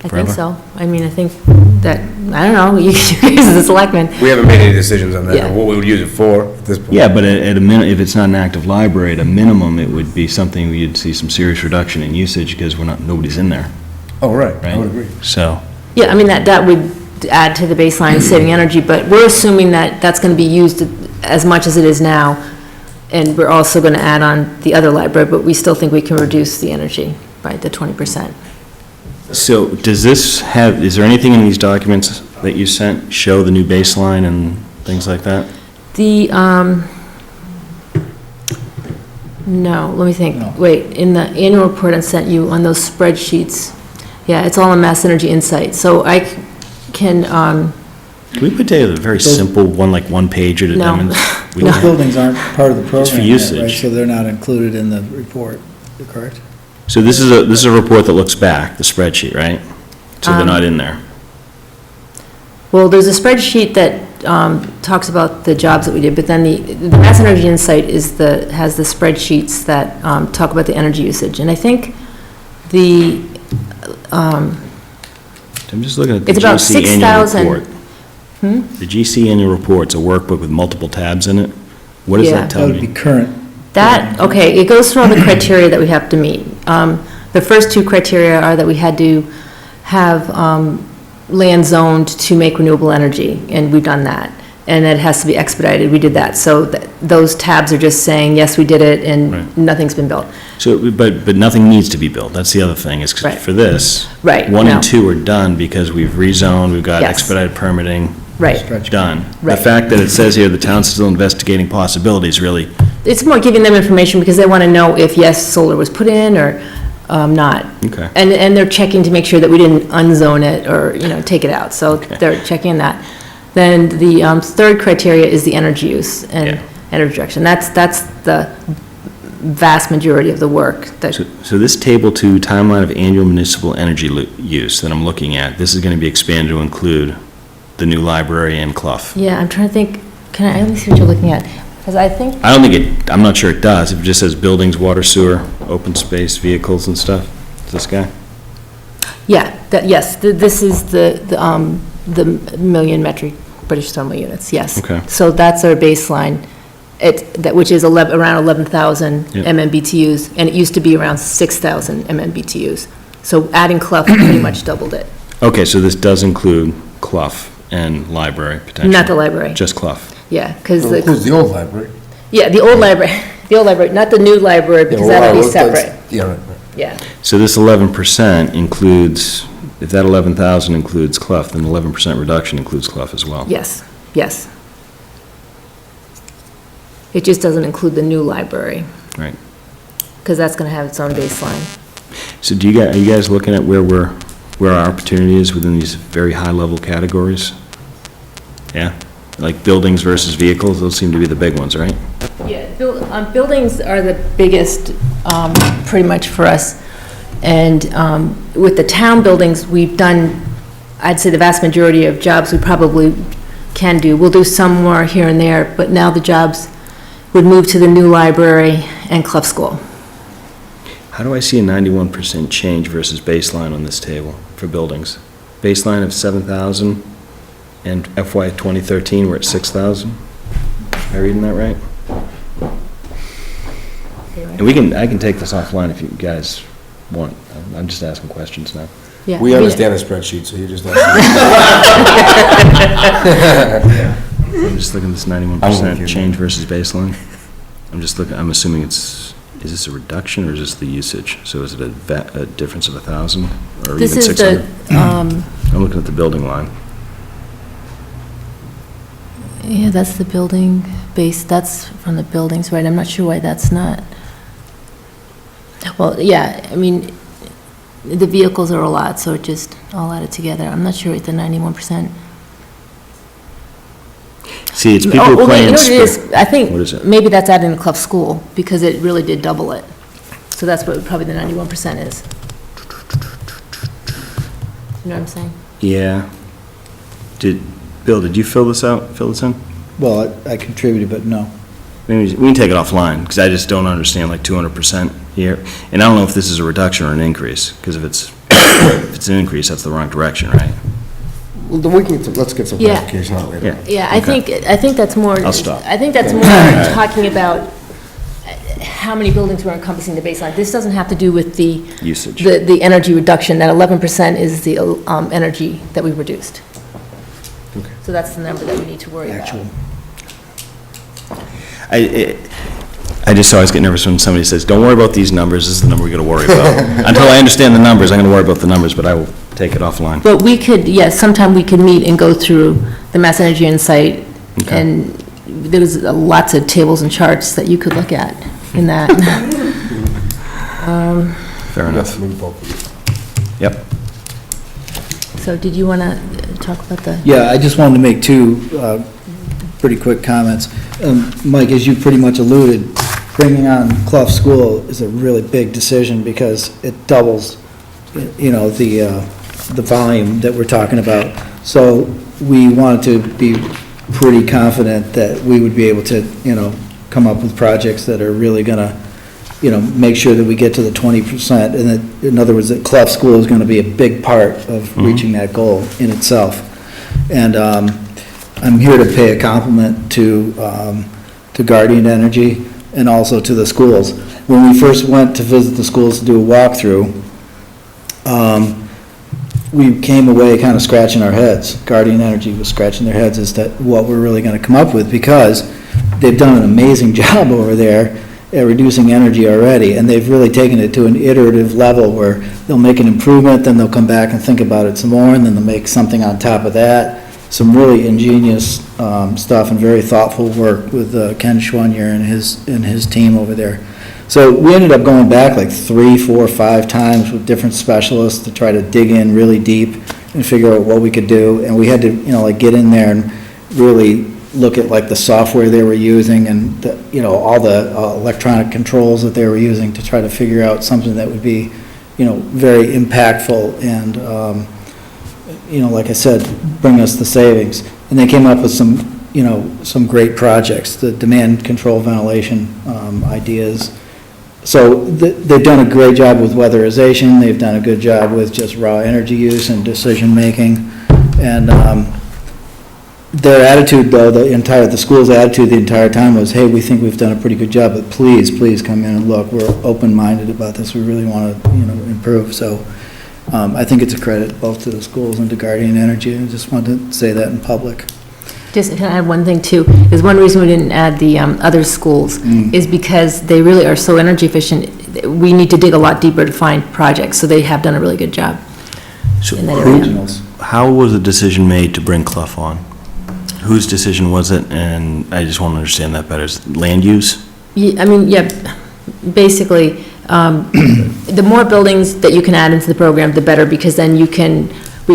I forever? think so. I mean, I think that, I don't know, you guys are the selectmen. We haven't made any decisions on that, Yeah. or what we would use it for at this point. Yeah, but at a if it's not an active library, at a minimum, it would be something we'd see some serious reduction in usage because nobody's in there, Oh, right, I right? would agree. So, Yeah, I mean, that would add to the baseline, saving energy, but we're assuming that that's going to be used as much as it is now, and we're also going to add on the other library, but we still think we can reduce the energy by the 20%. so does this have, is there anything in these documents that you sent show the new baseline and things like that? The, no, let me think. No. Wait, in the annual report I sent you on those spreadsheets, yeah, it's all on Mass Energy Insight, so I can, Can we put together a very simple one, like one pager to No. demonstrate? We Those can- buildings aren't part of the program It's for yet, right? usage. So they're not included in the report, correct? So this is a report that looks back, the spreadsheet, right? So they're not in there. well, there's a spreadsheet that talks about the jobs that we did, but then the Mass Energy Insight has the spreadsheets that talk about the energy usage, and I think I'm just looking at the It's about GC annual 6,000. report. The GC annual report's a workbook with multiple tabs in it. What does Yeah. that That tell would be me? current. That, okay, it goes through all the criteria that we have to meet. The first two criteria are that we had to have land zoned to make renewable energy, and we've done that. And it has to be expedited, we did that. So those tabs are just saying, yes, we did it, and Right. nothing's been built. So, but nothing needs to be built. That's the other thing, is 'cause Right. for this, Right, one no. and two are done because we've rezoned, we've got Yes. expedited permitting, Right. done. The Right. fact that it says here the town's still investigating possibilities, really, It's more giving them information because they want to know if, yes, solar was put in or not. okay. And they're checking to make sure that we didn't unzone it or, take it out. So Okay. they're checking that. Then the third criteria is the energy use Yeah. and energy direction. That's the vast majority of the work. So this Table 2 timeline of annual municipal energy use that I'm looking at, this is going to be expanded to include the new library and Clough. Yeah, I'm trying to think, let me see what you're looking at. Because I think, I don't think I'm not sure it does. If it just says buildings, water, sewer, open space, vehicles and stuff, this guy? yeah, yes, this is the million metric British thermal units, yes. Okay. So that's our baseline, which is around 11,000 Yep. MMBTUs, and it used to be around 6,000 MMBTUs. So adding Clough pretty much doubled it. Okay, so this does include Clough and library potentially? Not the library, Just Clough? yeah, because, It includes the old library. yeah, the old library, not the new library, because that'll be separate, Yeah, right, right. yeah. So this 11% includes, if that 11,000 includes Clough, then 11% reduction includes Clough as well? Yes, yes. It just doesn't include the new library, Right. because that's going to have its own baseline. So are you guys looking at where our opportunity is within these very high-level categories? Yeah? Like buildings versus vehicles, those seem to be the big ones, right? Yeah, buildings are the biggest, pretty much for us. And with the town buildings, we've done, I'd say the vast majority of jobs we probably can do. We'll do some more here and there, but now the jobs would move to the new library and Clough School. How do I see a 91% change versus baseline on this table for buildings? Baseline of 7,000 and FY 2013, we're at 6,000? Am I reading that right? And I can take this offline if you guys want. I'm just asking questions now. Yeah, We I mean, understand the spreadsheet, so you just. I'm just looking at this I'm 91% with you. change versus baseline. I'm assuming is this a reduction or is this the usage? So is it a difference of 1,000 or This even is 600? the, I'm looking at the building line. yeah, that's the building base, that's from the buildings, right? I'm not sure why that's not. Well, yeah, I mean, the vehicles are a lot, so it just all added together. I'm not sure what the 91%. See, it's people Oh, well, playing. you know what it is? I What is it? think maybe that's adding the Clough School, because it really did double it. So that's what probably the 91% is. You know what I'm saying? Yeah. Bill, did you fill this in? Well, I contributed, but no. Maybe we can take it offline, because I just don't understand like 200% here. And I don't know if this is a reduction or an increase, because if it's an increase, that's the wrong direction, right? Well, then let's get some Yeah. clarification on it later. Yeah, I Okay. think that's more. I'll stop. I think that's more talking about how many buildings we're encompassing the baseline. This doesn't have to do with the Usage. the energy reduction. That 11% is the energy that we reduced. Okay. So that's the number that we need to worry about. Actual. I just always get nervous when somebody says, don't worry about these numbers, this is the number we gotta worry about. Until I understand the numbers, I'm gonna worry about the numbers, but I will take it offline. But we could, yes, sometime we could meet and go through the Mass Energy Insight, Okay. and there's lots of tables and charts that you could look at in that. Fair enough. Yes, maybe both of you. Yep. So did you want to talk about the? Yeah, I just wanted to make two pretty quick comments. Mike, as you pretty much alluded, bringing on Clough School is a really big decision because it doubles, you know, the volume that we're talking about. So we wanted to be pretty confident that we would be able to, you know, come up with projects that are really gonna, you know, make sure that we get to the 20%, and that, in other words, that Clough School is gonna be a big part of reaching that goal in itself. And I'm here to pay a compliment to Guardian Energy and also to the schools. When we first went to visit the schools to do a walkthrough, we came away kind of scratching our heads. Guardian Energy was scratching their heads as to what we're really gonna come up with, because they've done an amazing job over there at reducing energy already, and they've really taken it to an iterative level where they'll make an improvement, then they'll come back and think about it some more, and then they'll make something on top of that. Some really ingenious stuff and very thoughtful work with Ken Schwanier and his team over there. So we ended up going back like 3, 4, 5 times with different specialists to try to dig in really deep and figure out what we could do, and we had to, you know, like get in there and really look at like the software they were using and, you know, all the electronic controls that they were using to try to figure out something that would be, you know, very impactful and, you know, like I said, bring us the savings. And they came up with some, you know, some great projects, the demand control ventilation ideas. So they've done a great job with weatherization, they've done a good job with just raw energy use and decision-making. And their attitude, though, the school's attitude the entire time was, hey, we think we've done a pretty good job, but please come in and look. We're open-minded about this. We really want to, you know, improve. So I think it's a credit both to the schools and to Guardian Energy. I just wanted to say that in public. Just, can I add one thing too? Is one reason we didn't add the other schools is because they really are so energy efficient. We need to dig a lot deeper to find projects, so they have done a really good job So in that area. Regionals. how was the decision made to bring Clough on? Whose decision was it? And I just want to understand that better. Is it land use? I mean, yeah, basically, the more buildings that you can add into the program, the better, because then we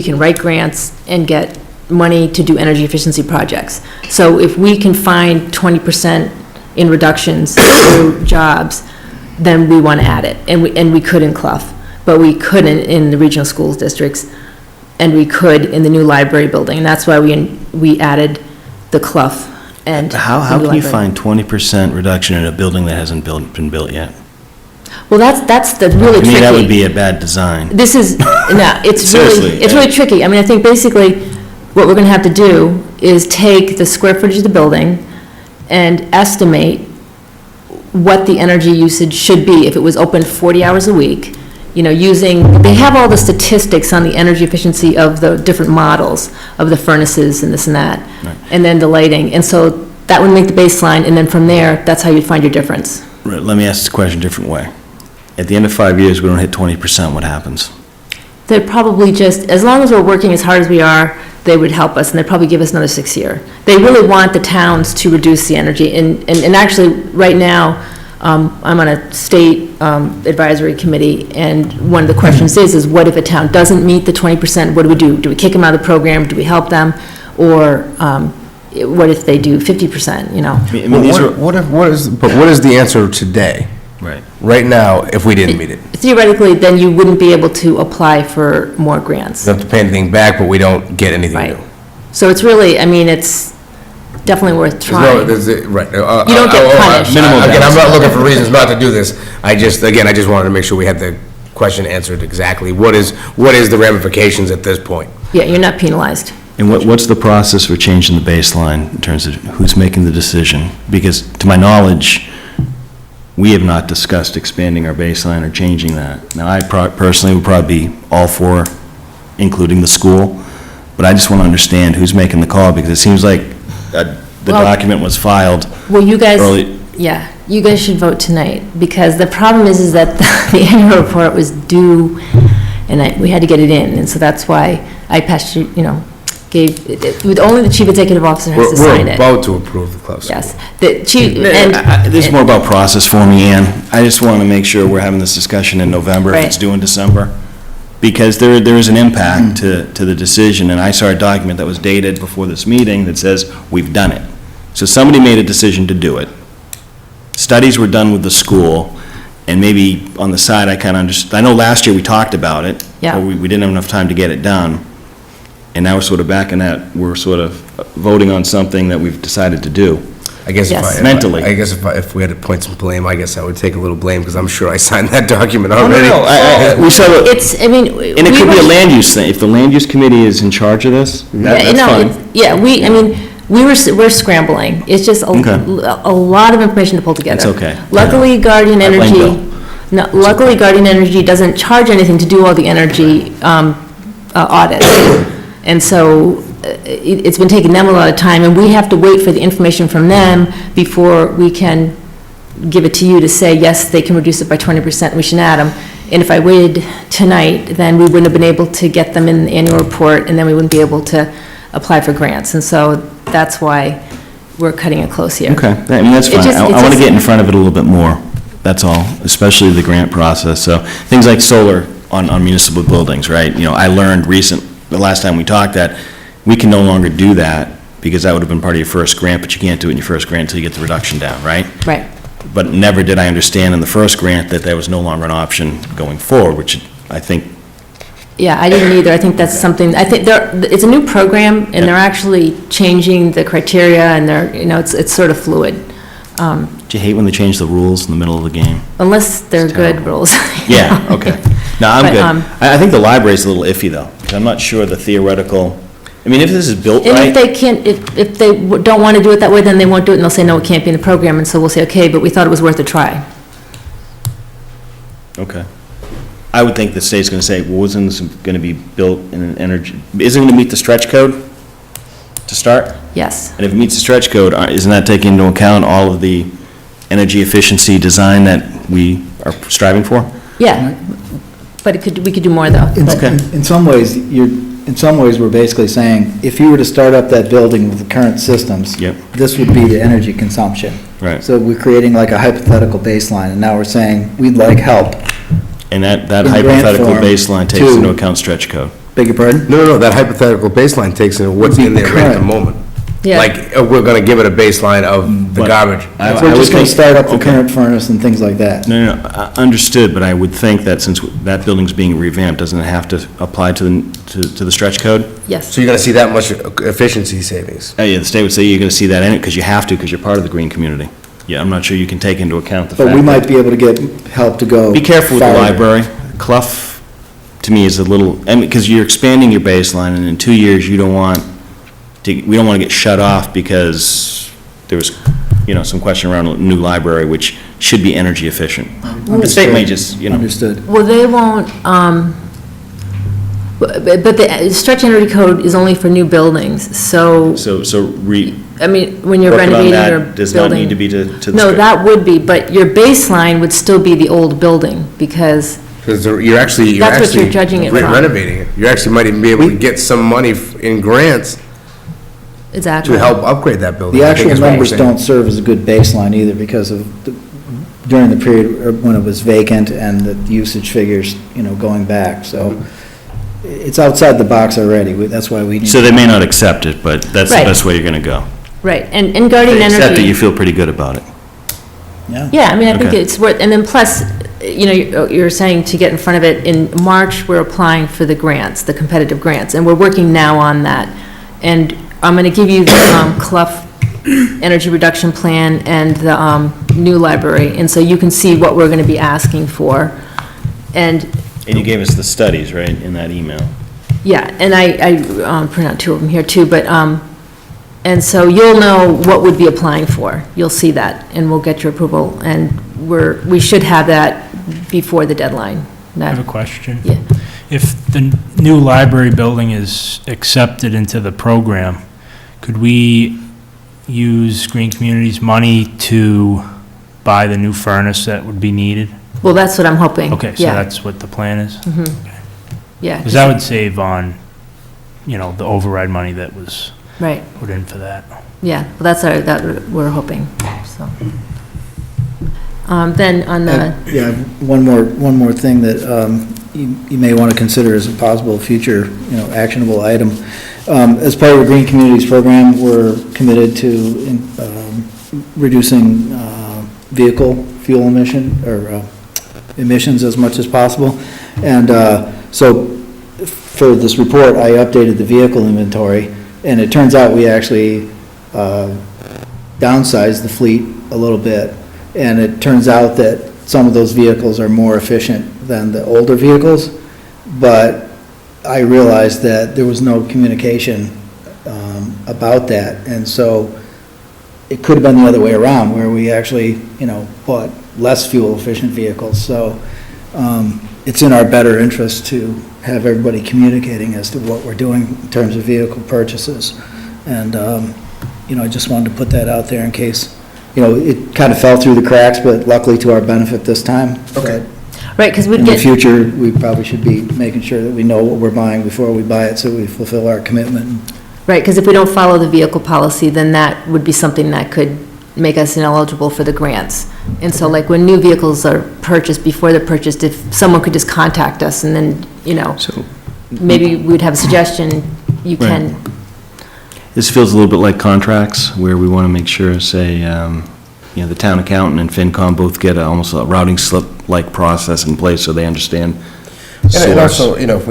can write grants and get money to do energy efficiency projects. So if we can find 20% in reductions through jobs, then we want to add it. And we could in Clough, but we couldn't in the regional schools districts, and we could in the new library building. And that's why we added the Clough and How the can new you library. find 20% reduction in a building that hasn't been built yet? Well, that's the really To tricky. me, that would be a bad design. This is, no, it's Seriously, really, it's really tricky. I mean, I think basically what we're gonna have to do is take the square footage of the building and estimate what the energy usage should be if it was open 40 hours a week, they have all the statistics on the energy efficiency of the different models of the furnaces and this and that, Right. and then the lighting. And so that would make the baseline, and then from there, that's how you'd find your difference. Right, let me ask this question a different way. At the end of 5 years, we don't hit 20%, what happens? They'd probably just, as long as we're working as hard as we are, they would help us, and they'd probably give us another 6 year. They really want the towns to reduce the energy, and actually, right now, I'm on a state advisory committee, and one of the questions is what if a town doesn't meet the 20%, what do we do? Do we kick them out of the program, do we help them, or what if they do 50%, I mean, these are, What is the answer today? right. Right now, if we didn't meet it? Theoretically, then you wouldn't be able to apply for more grants. We don't have to pay anything back, but we don't get anything Right. new. So it's really, it's definitely worth There's no- trying. Right. You don't get punished. Minimal Again, I'm not downside. looking for reasons not to do this. I just wanted to make sure we had the question answered exactly. What is the ramifications at this point? Yeah, you're not penalized. And what's the process for changing the baseline in terms of who's making the decision? Because to my knowledge, we have not discussed expanding our baseline or changing that. Now, I personally would probably be all for including the school, but I just want to understand who's making the call, because it seems like the Well- document was filed Well, you guys, early. yeah, you guys should vote tonight, because the problem is that the annual report was due, and we had to get it in, and so that's why I passed you, only the chief executive officer has to sign We're it. about to approve the club school. Yes, the chief, and, This is more about process for me, Ann. I just want to make sure we're having this discussion in November, if it's Right. due in December. Because there is an impact to the decision, and I saw a document that was dated before this meeting that says, we've done it. So somebody made a decision to do it. Studies were done with the school, and maybe on the side, I kind of understand, I know last year we talked about it. Yeah. But we didn't have enough time to get it done. And now we're sort of back in that, we're sort of voting on something that we've decided to do. I guess Yes. Mentally. I guess if we had to point some blame, I guess I would take a little blame, because I'm sure I signed that document already. We saw, it's, and it could be a land use thing. If the land use committee is in charge of this, that's fine. Yeah, we're scrambling. It's just Okay. a lot of information to pull together. That's okay. Luckily, Guardian I blame Energy, Bill. no, luckily, Guardian Energy doesn't charge anything to do all the energy audits. And so it's been taking them a lot of time, and we have to wait for the information from them before we can give it to you to say, yes, they can reduce it by 20%, we should add them. And if I waited tonight, then we wouldn't have been able to get them in the annual report, and then we wouldn't be able to apply for grants. And so that's why we're cutting it close here. Okay, I mean, that's It fine. just- I it's want to just- get in front of it a little bit more, that's all, especially the grant process. So things like solar on municipal buildings, right? I learned the last time we talked, that we can no longer do that, because that would have been part of your first grant, but you can't do it in your first grant until you get the reduction down, right? Right. But never did I understand in the first grant that was no longer an option going forward, which I think, Yeah, I didn't either. I think that's something, it's a new program, and they're actually changing the criteria, and it's sort of fluid. do you hate when they change the rules in the middle of the game? Unless they're It's good terrible. rules. Yeah, okay. No, I'm But, good. I think the library's a little iffy, though, because I'm not sure the theoretical, I mean, if this is built And right. if they can't, if they don't want to do it that way, then they won't do it, and they'll say, no, it can't be in the program, and so we'll say, okay, but we thought it was worth a try. Okay. I would think the state's going to say, well, wasn't this going to be built in an energy, isn't it going to meet the stretch code to start? Yes. And if it meets the stretch code, isn't that taking into account all of the energy efficiency design that we are striving for? Yeah. But we could do more, though. But- In some ways, we're basically saying, if you were to start up that building with the current systems, Yep. this would be the energy consumption. Right. So we're creating like a hypothetical baseline, and now we're saying, we'd like help. And that In grant hypothetical form baseline takes to- into account stretch code. Beg your pardon? No, that hypothetical baseline takes in what's in there right at the moment. Yeah. Like, we're gonna give it a baseline of the But- garbage. I We're would just gonna think- start up the okay. current furnace and things like that. No, understood, but I would think that since that building's being revamped, doesn't it have to apply to the stretch code? Yes. So you're gonna see that much efficiency savings. Oh, yeah, the state would say you're going to see that in it because you have to, because you're part of the green community. Yeah, I'm not sure you can take into account the fact But we might that. be able to get help to go. Be careful with the farther. library. Clough, to me, is a little, I mean, because you're expanding your baseline, and in 2 years, we don't want to get shut off because there was, some question around a new library, which should be energy efficient. The state may just, Understood. Well, they won't, but the stretch energy code is only for new buildings, so, I mean, when you're working on renovating that your building. does not need to be to the. No, stretch. that would be, but your baseline would still be the old building, because, Because you're actually That's what you're judging it from. renovating it. You actually might even be able to get some money in grants exactly. to help upgrade that building. The I think actual is what we're numbers saying. don't serve as a good baseline either because of, during the period when it was vacant and the usage figures, going back, so it's outside the box already, that's why we need. So they may not accept it, but that's the Right. best way you're gonna go. Right, and Guardian They accept it, you Energy, feel pretty good about it. yeah, I mean, I think Okay. it's worth, and then plus, you're saying to get in front of it, in March, we're applying for the grants, the competitive grants, and we're working now on that. And I'm gonna give you the Clough Energy Reduction Plan and the new library, and so you can see what we're gonna be asking for. And, And you gave us the studies, right, in that email? yeah, and I print out two of them here too, but, and so you'll know what we'd be applying for. You'll see that, and we'll get your approval, and we should have that before the deadline. I have a question. Yeah. If the new library building is accepted into the program, could we use Green Communities money to buy the new furnace that would be needed? Well, that's what I'm hoping. Okay, so Yeah. that's what the plan is? Yeah, Because that would save on, the override money that was right, put in for that. yeah, well, that's that we're hoping, so. Then on the, Yeah, one more thing that you may want to consider as a possible future, actionable item. As part of the Green Communities Program, we're committed to reducing vehicle fuel emissions as much as possible. And so for this report, I updated the vehicle inventory, and it turns out we actually downsized the fleet a little bit. And it turns out that some of those vehicles are more efficient than the older vehicles, but I realized that there was no communication about that, and so it could have been the other way around, where we actually, bought less fuel-efficient vehicles. So it's in our better interest to have everybody communicating as to what we're doing in terms of vehicle purchases. And, I just wanted to put that out there in case, it kind of fell through the cracks, but luckily to our benefit this time. Okay. right, because we'd In the get, future, we probably should be making sure that we know what we're buying before we buy it, so we fulfill our commitment. right, because if we don't follow the vehicle policy, then that would be something that could make us ineligible for the grants. And so like when new vehicles are purchased, before they're purchased, if someone could just contact us and then, So maybe we'd have a suggestion, you can, this feels a little bit like contracts, where we want to make sure, say, the town accountant and FinCom both get almost a routing slip-like process in place so they understand And source. also, if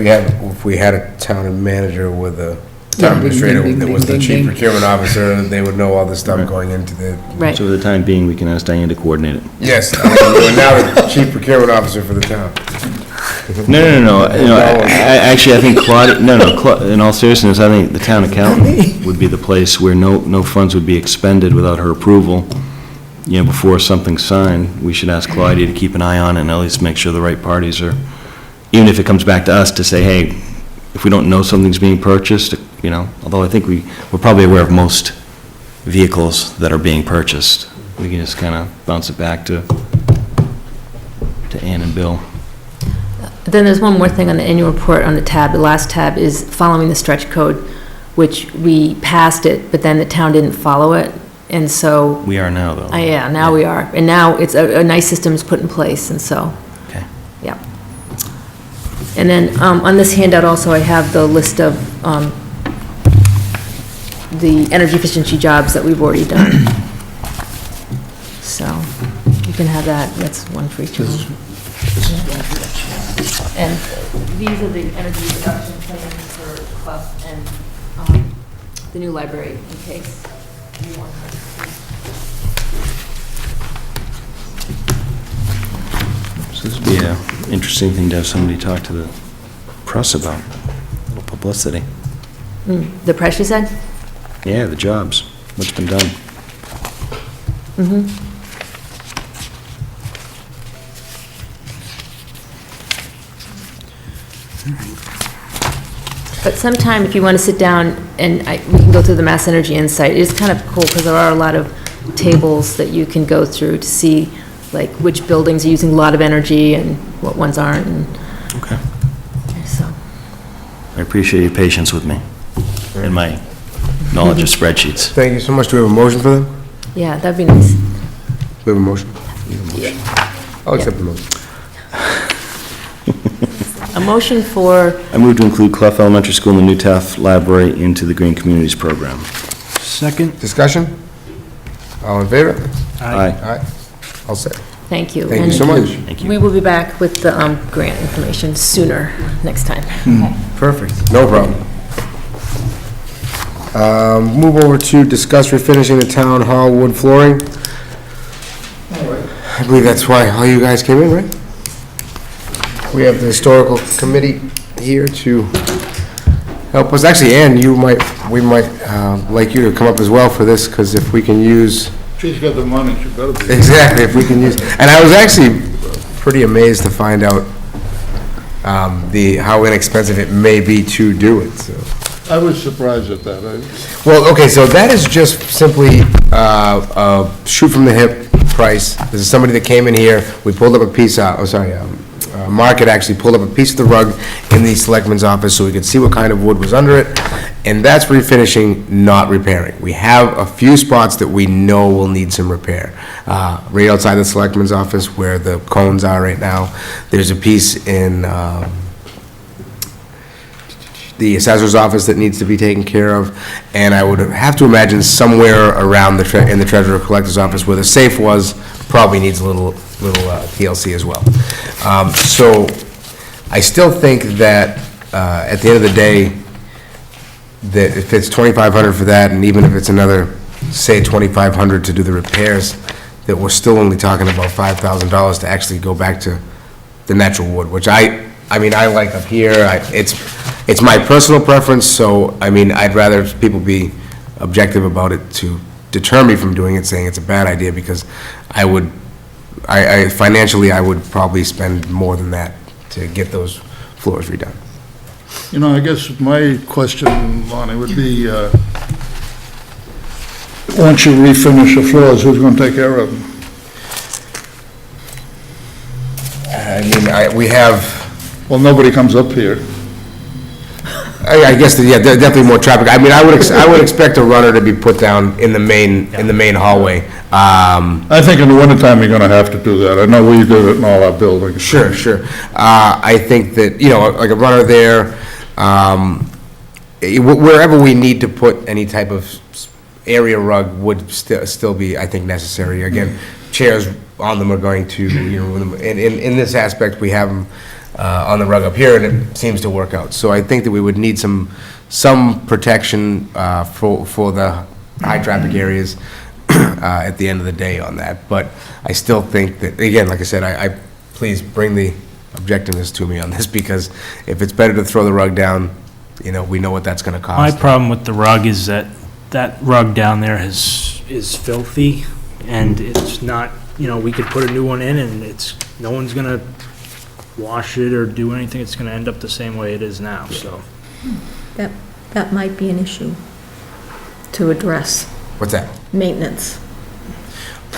we had a town manager with a town administrator that was the chief procurement officer, they would know all the stuff going into the, right. So for the time being, we can ask Diane to coordinate it. yes, we're now the chief procurement officer for the town. No. Actually, I think Claudia, in all seriousness, I think the town accountant would be the place where no funds would be expended without her approval. Before something's signed, we should ask Claudia to keep an eye on it and at least make sure the right parties are, even if it comes back to us to say, hey, if we don't know something's being purchased, although I think we're probably aware of most vehicles that are being purchased. We can just kind of bounce it back to Ann and Bill. Then there's one more thing on the annual report on the tab. The last tab is following the stretch code, which we passed it, but then the town didn't follow it. And so, We are now, though. yeah, now we are. And now it's a nice system is put in place, and so, Okay. yeah. And then on this handout also, I have the list of the energy efficiency jobs that we've already done. So you can have that. That's one for each of them. And these are the energy reduction plans for Clough and the new library, in case you want to. So this would be an interesting thing to have somebody talk to the press about, a little publicity. The press, you said? Yeah, the jobs, what's been done. But sometime, if you want to sit down and we can go through the Mass Energy Insight, it is kind of cool because there are a lot of tables that you can go through to see, like, which buildings are using a lot of energy and what ones aren't. And Okay. so, I appreciate your patience with me and my knowledge of spreadsheets. Thank you so much. Do we have a motion for them? yeah, that'd be nice. Do we have a motion? I'll accept the motion. A motion for, I move to include Clough Elementary School and the New Taft Library into the Green Communities Program. Second? Discussion? All in favor? Aye. Aye. All set. thank you. Thank you so much. Thank you. We will be back with the grant information sooner next time. Perfect. No problem. Move over to discuss refinishing the town hall wood flooring. I believe that's why all you guys came in, right? We have the historical committee here to help us. Actually, Ann, we might like you to come up as well for this, because if we can use, She's got the money, she better be. exactly, if we can use, and I was actually pretty amazed to find out how inexpensive it may be to do it, so. I was surprised at that. Well, okay, so that is just simply a shoot from the hip price. This is somebody that came in here, we pulled up a piece, Mark had actually pulled up a piece of the rug in the selectman's office so we could see what kind of wood was under it, and that's refinishing, not repairing. We have a few spots that we know will need some repair. Right outside the selectman's office where the cones are right now, there's a piece in the assessor's office that needs to be taken care of, and I would have to imagine somewhere around in the treasurer collector's office where the safe was, probably needs a little TLC as well. So I still think that at the end of the day, that if it's $2,500 for that, and even if it's another, say, $2,500 to do the repairs, that we're still only talking about $5,000 to actually go back to the natural wood, which I like up here. It's my personal preference, so, I'd rather people be objective about it to deter me from doing it, saying it's a bad idea, because financially, I would probably spend more than that to get those floors redone. You know, I guess my question, Lonnie, would be, once you refinish the floors, who's going to take care of them? We have, Well, nobody comes up here. I guess, definitely more traffic. I would expect a runner to be put down in the main hallway. I think in the wintertime, you're going to have to do that. I know we did it in all our buildings. Sure. I think that, like a runner there, wherever we need to put any type of area rug would still be, I think, necessary. Again, chairs on them are going to, in this aspect, we have them on the rug up here, and it seems to work out. So I think that we would need some protection for the high-traffic areas at the end of the day on that. But I still think that, again, like I said, I please bring the objectiveness to me on this, because if it's better to throw the rug down, we know what that's going to cost. My problem with the rug is that rug down there is filthy, and it's not, we could put a new one in, and no one's gonna wash it or do anything. It's gonna end up the same way it is now, so. That might be an issue to address, What's that? maintenance.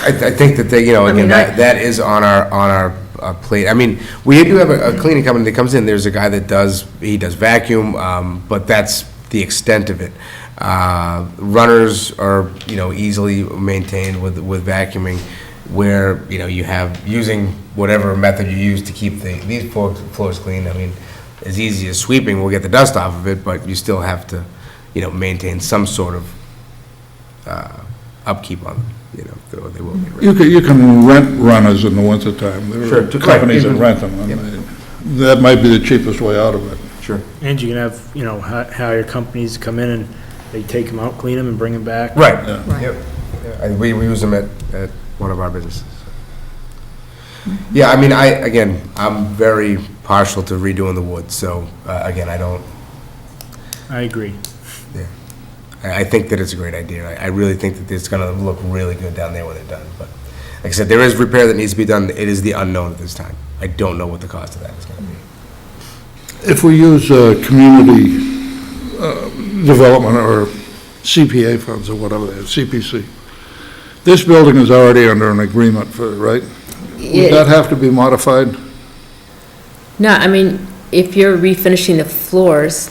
I think that that is on our plate. We do have a cleaning company that comes in. There's a guy that does vacuum, but that's the extent of it. Runners are, easily maintained with vacuuming, where, you have, using whatever method you use to keep these floors clean. As easy as sweeping will get the dust off of it, but you still have to, maintain some sort of upkeep on them, or they will get rid. You can rent runners in the wintertime. Sure. There are companies that rent them. That might be the cheapest way out of it. Sure. And you can have, hire companies to come in and they take them out, clean them, and bring them back. Right. Yeah. Right. Yep. Yeah, we use them at one of our businesses. Yeah, I'm very partial to redoing the wood, so, again, I agree. I think that it's a great idea. I really think that it's gonna look really good down there when they're done, but, like I said, there is repair that needs to be done. It is the unknown at this time. I don't know what the cost of that is gonna be. If we use community development or CPA funds or whatever they are, CPC. This building is already under an agreement for, right? Would that have to be modified? No, I mean, if you're refinishing the floors,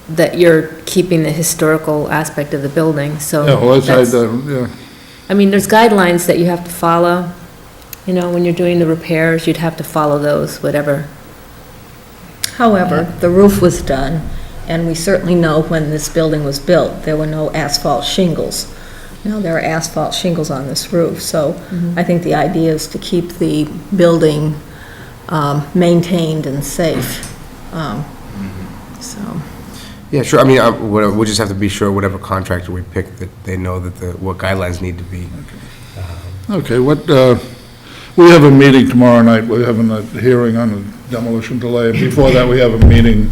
that you're keeping the historical aspect of the building, so. Yeah, well, that's- yeah. I mean, there's guidelines that you have to follow, you know, when you're doing the repairs, you'd have to follow those, whatever. However, the roof was done, and we certainly know when this building was built, there were no asphalt shingles. Now, there are asphalt shingles on this roof, so I think the idea is to keep the building maintained and safe. So, Yeah, sure, I mean, we'll just have to be sure whatever contractor we pick, that they know that what guidelines need to be. Okay, we have a meeting tomorrow night, we're having a hearing on the demolition delay, and before that, we have a meeting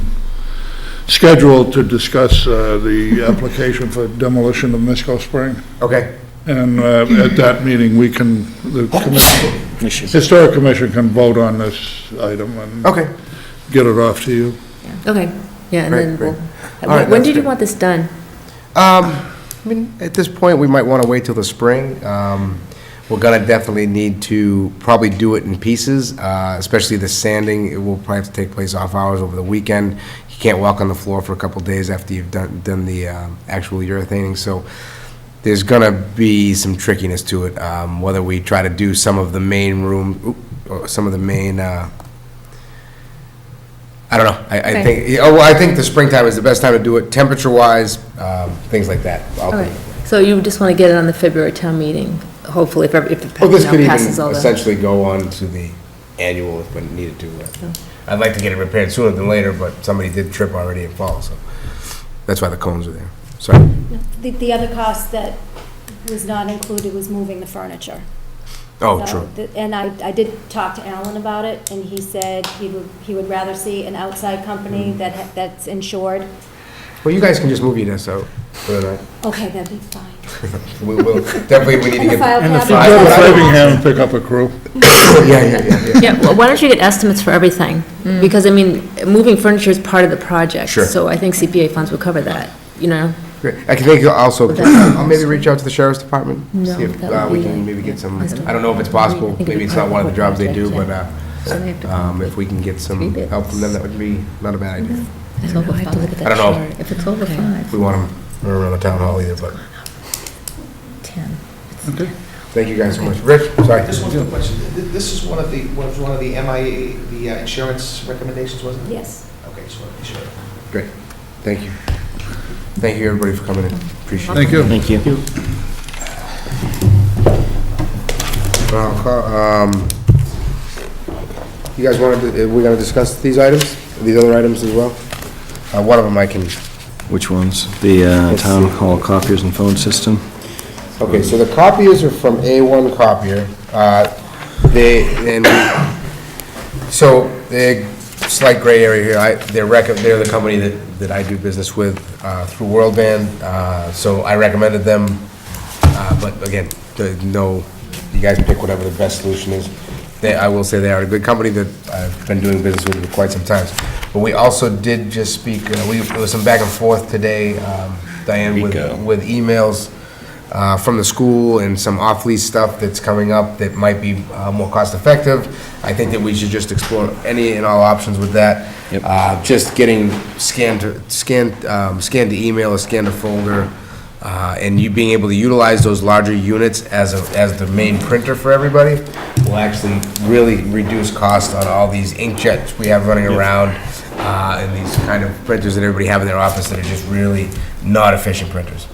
scheduled to discuss the application for demolition of Misco Spring. Okay. And at that meeting, the Historic Commission can vote on this item and Okay. get it off to you. Okay, yeah, and then Great, we'll, All right, when that's did you good. want this done? I mean, at this point, we might want to wait till the spring. We're gonna definitely need to probably do it in pieces, especially the sanding. It will probably have to take place off hours over the weekend. You can't walk on the floor for a couple days after you've done the actual urethaning, so there's gonna be some trickiness to it, whether we try to do some of the main room, or some of the main, I don't know, I think, I think the springtime is the best time to do it, temperature-wise, things like that. Okay, so you just want to get it on the February town meeting, hopefully, if it Well, this now could even passes all the. essentially go on to the annual if we needed to. I'd like to get it repaired sooner than later, but somebody did trip already in fall, so that's why the cones are there. Sorry. The other cost that was not included was moving the furniture. Oh, So, true. And I did talk to Alan about it, and he said he would rather see an outside company that's insured. Well, you guys can just move your desk out for the night. Okay, that'd be fine. We will, definitely, we need to And the get. file And if you cabinet. go to Framingham and pick up a crew. Yeah. Yeah, well, why don't you get estimates for everything? Because, I mean, moving furniture is part of the project. Sure. So I think CPA funds would cover that, you know? Great. I can think also, Would that- I'll maybe reach out to the sheriff's department. No, See if that would we be can like- maybe get some, Must have- I don't know if it's possible, I think it'd maybe be it's part not one of the the whole jobs they do, project, but, So they have to come if we can get some Three help from them, that would be not a bad idea. It's over I have to look at five. that I don't know. chart. If it's over Okay. five, We want them around the town hall either, but 10. Okay. thank you guys so much. Rich, sorry. Just one quick question. This is one of the MIA, the insurance recommendations, wasn't it? Yes. Okay, just want to be sure. Great, thank you. Thank you, everybody, for coming in, appreciate it. Thank you. Thank you. You guys wanted to, we're gonna discuss these items, these other items as well? One of them I can, Which ones? The town hall copiers and phone system? okay, so the copiers are from A1 Copier. So, slight gray area here, they're the company that I do business with through World Band, so I recommended them, but again, you guys pick whatever the best solution is. I will say they are a good company that I've been doing business with for quite some time. But we also did just speak, there was some back and forth today, Diane, with emails from the school and some off-lease stuff that's coming up that might be more cost-effective. I think that we should just explore any and all options with that. Yep. Just getting scanned to email or scanned to folder, and you being able to utilize those larger units as the main printer for everybody will actually really reduce cost on all these inkjets we have running around, and these kind of printers that everybody have in their office that are just really not efficient printers.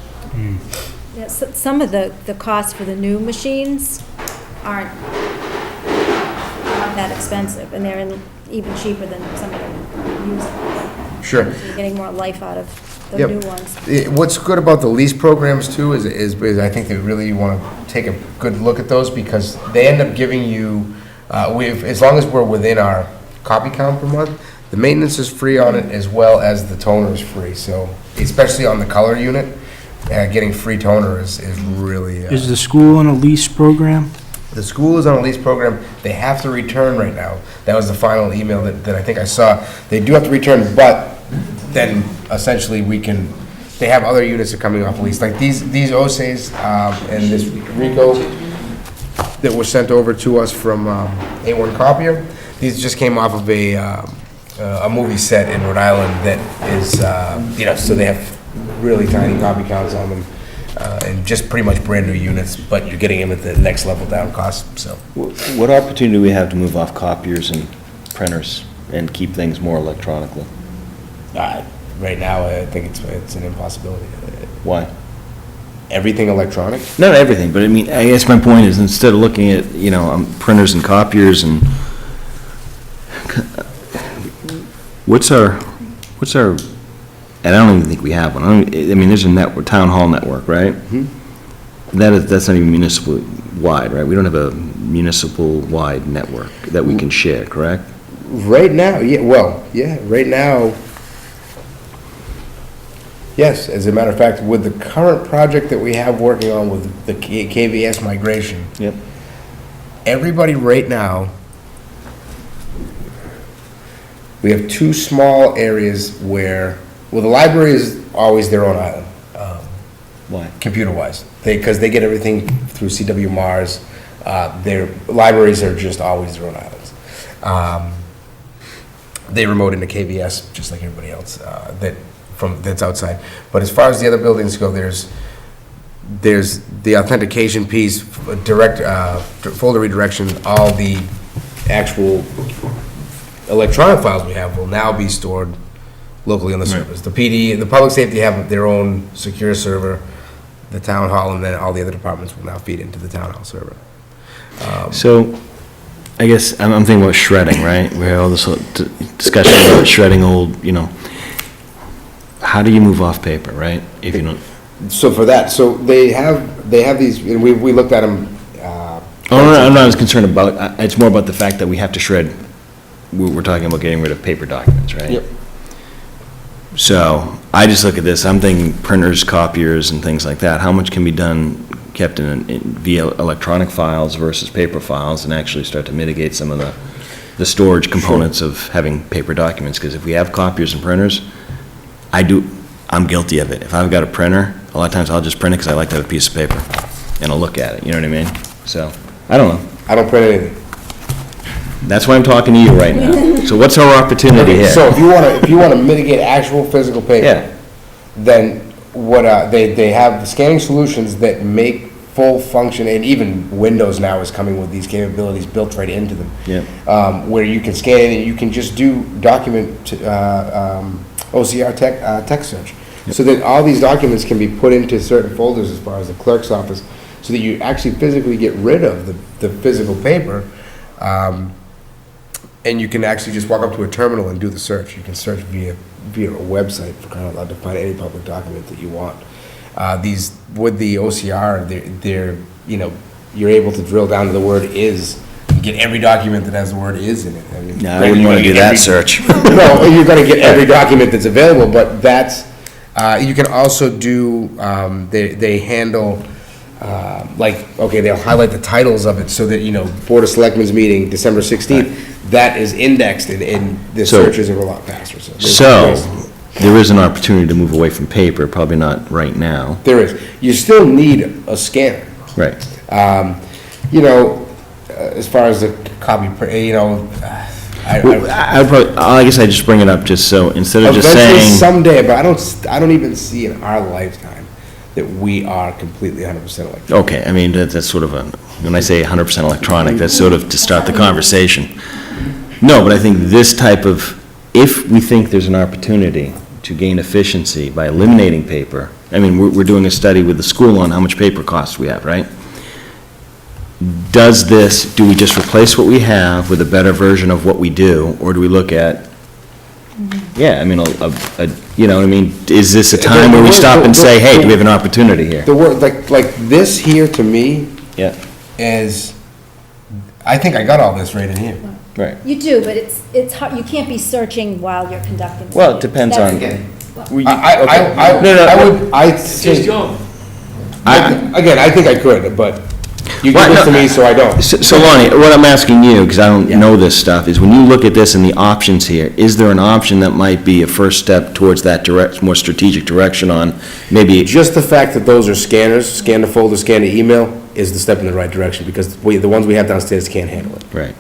Yeah, some of the costs for the new machines aren't that expensive, and they're even cheaper than some of the used ones. Sure. So you're getting more life out of the Yep. new ones. What's good about the lease programs too is I think they really want to take a good look at those because they end up giving you, as long as we're within our copy count per month, the maintenance is free on it as well as the toner is free. So especially on the color unit, getting free toner is really. Is the school in a lease program? The school is on a lease program. They have to return right now. That was the final email that I think I saw. They do have to return, but then essentially we can, they have other units that are coming off lease, like these OSAs, and this Rico that were sent over to us from, A1 Copier. These just came off of a movie set in Rhode Island that is, so they have really tiny copy counts on them, and just pretty much brand new units, but you're getting them at the next level down cost, so. What opportunity do we have to move off copiers and printers and keep things more electronically? Right now, I think it's an impossibility. Why? Everything electronic? Not everything, but I mean, I guess my point is, instead of looking at, printers and copiers and, what's our, and I don't even think we have one. I mean, there's a network, town hall network, right? Mm-hmm. That's not even municipal wide, right? We don't have a municipal wide network that we can share, correct? Right now, right now, yes. As a matter of fact, with the current project that we have working on with the KVS migration, Yep. everybody right now, we have two small areas where, well, the library is always their own island. Why? Computer-wise. Because they get everything through CW Mars. Their libraries are just always their own islands. They remote into KVS just like everybody else that's outside. But as far as the other buildings go, there's the authentication piece, direct folder redirection, all the actual electronic files we have will now be stored locally on the servers. The PD, the public safety have their own secure server, the town hall, and then all the other departments will now feed into the town hall server. So, I guess I'm thinking about shredding, right? We had all this discussion about shredding old, how do you move off paper, right? If you don't. So for that, they have these, and we looked at them. I'm not as concerned about, it's more about the fact that we have to shred, we're talking about getting rid of paper documents, right? Yep. So, I just look at this, I'm thinking printers, copiers, and things like that. How much can be kept via electronic files versus paper files, and actually start to mitigate some of the storage components of having paper documents? Because if we have copiers and printers, I'm guilty of it. If I've got a printer, a lot of times I'll just print it because I like to have a piece of paper, and I'll look at it, you know what I mean? So, I don't know. I don't print anything. That's why I'm talking to you right now. So what's our opportunity here? So if you want to mitigate actual physical paper, then what they have scanning solutions that make full function, and even Windows now is coming with these capabilities built right into them. Yeah. Where you can scan it and you can just do document OCR text search. So that all these documents can be put into certain folders as far as the clerk's office, so that you actually physically get rid of the physical paper. And you can actually just walk up to a terminal and do the search. You can search via a website for crying out loud to find any public document that you want. These, with the OCR, they're you're able to drill down to the word "is" and get every document that has the word "is" in it. I mean, I wouldn't want to do that search. No, you're going to get every document that's available, but that's, you can also do, they handle, they'll highlight the titles of it so that, Board of Selectmen's meeting, December 16th, that is indexed and the searches are a lot faster. So, there is an opportunity to move away from paper, probably not right now. There is. You still need a scanner. Right. As far as the copy, I guess I just bring it up just so, instead of just eventually saying. Someday, but I don't even see in our lifetime that we are completely 100% electronic. Okay, I mean, that's sort of when I say 100% electronic, that's sort of to start the conversation. No, but I think this type of, if we think there's an opportunity to gain efficiency by eliminating paper, I mean, we're doing a study with the school on how much paper costs we have, right? Do we just replace what we have with a better version of what we do, or do we look at, I mean, you know what I mean, is this a time where we stop and say, hey, do we have an opportunity here? The word, like this here to me Yeah, is, I think I got all this right in here. right. You do, but it's hard, you can't be searching while you're conducting the Well, it meeting. depends That's- on. I think I could, but, You give this to me, so I don't. So Lonnie, what I'm asking you, because I don't know this stuff, is when you look at this and the options here, is there an option that might be a first step towards that more strategic direction on maybe? Just the fact that those are scanners, scan the folder, scan the email, is the step in the right direction, because the ones we have downstairs can't handle it. Right.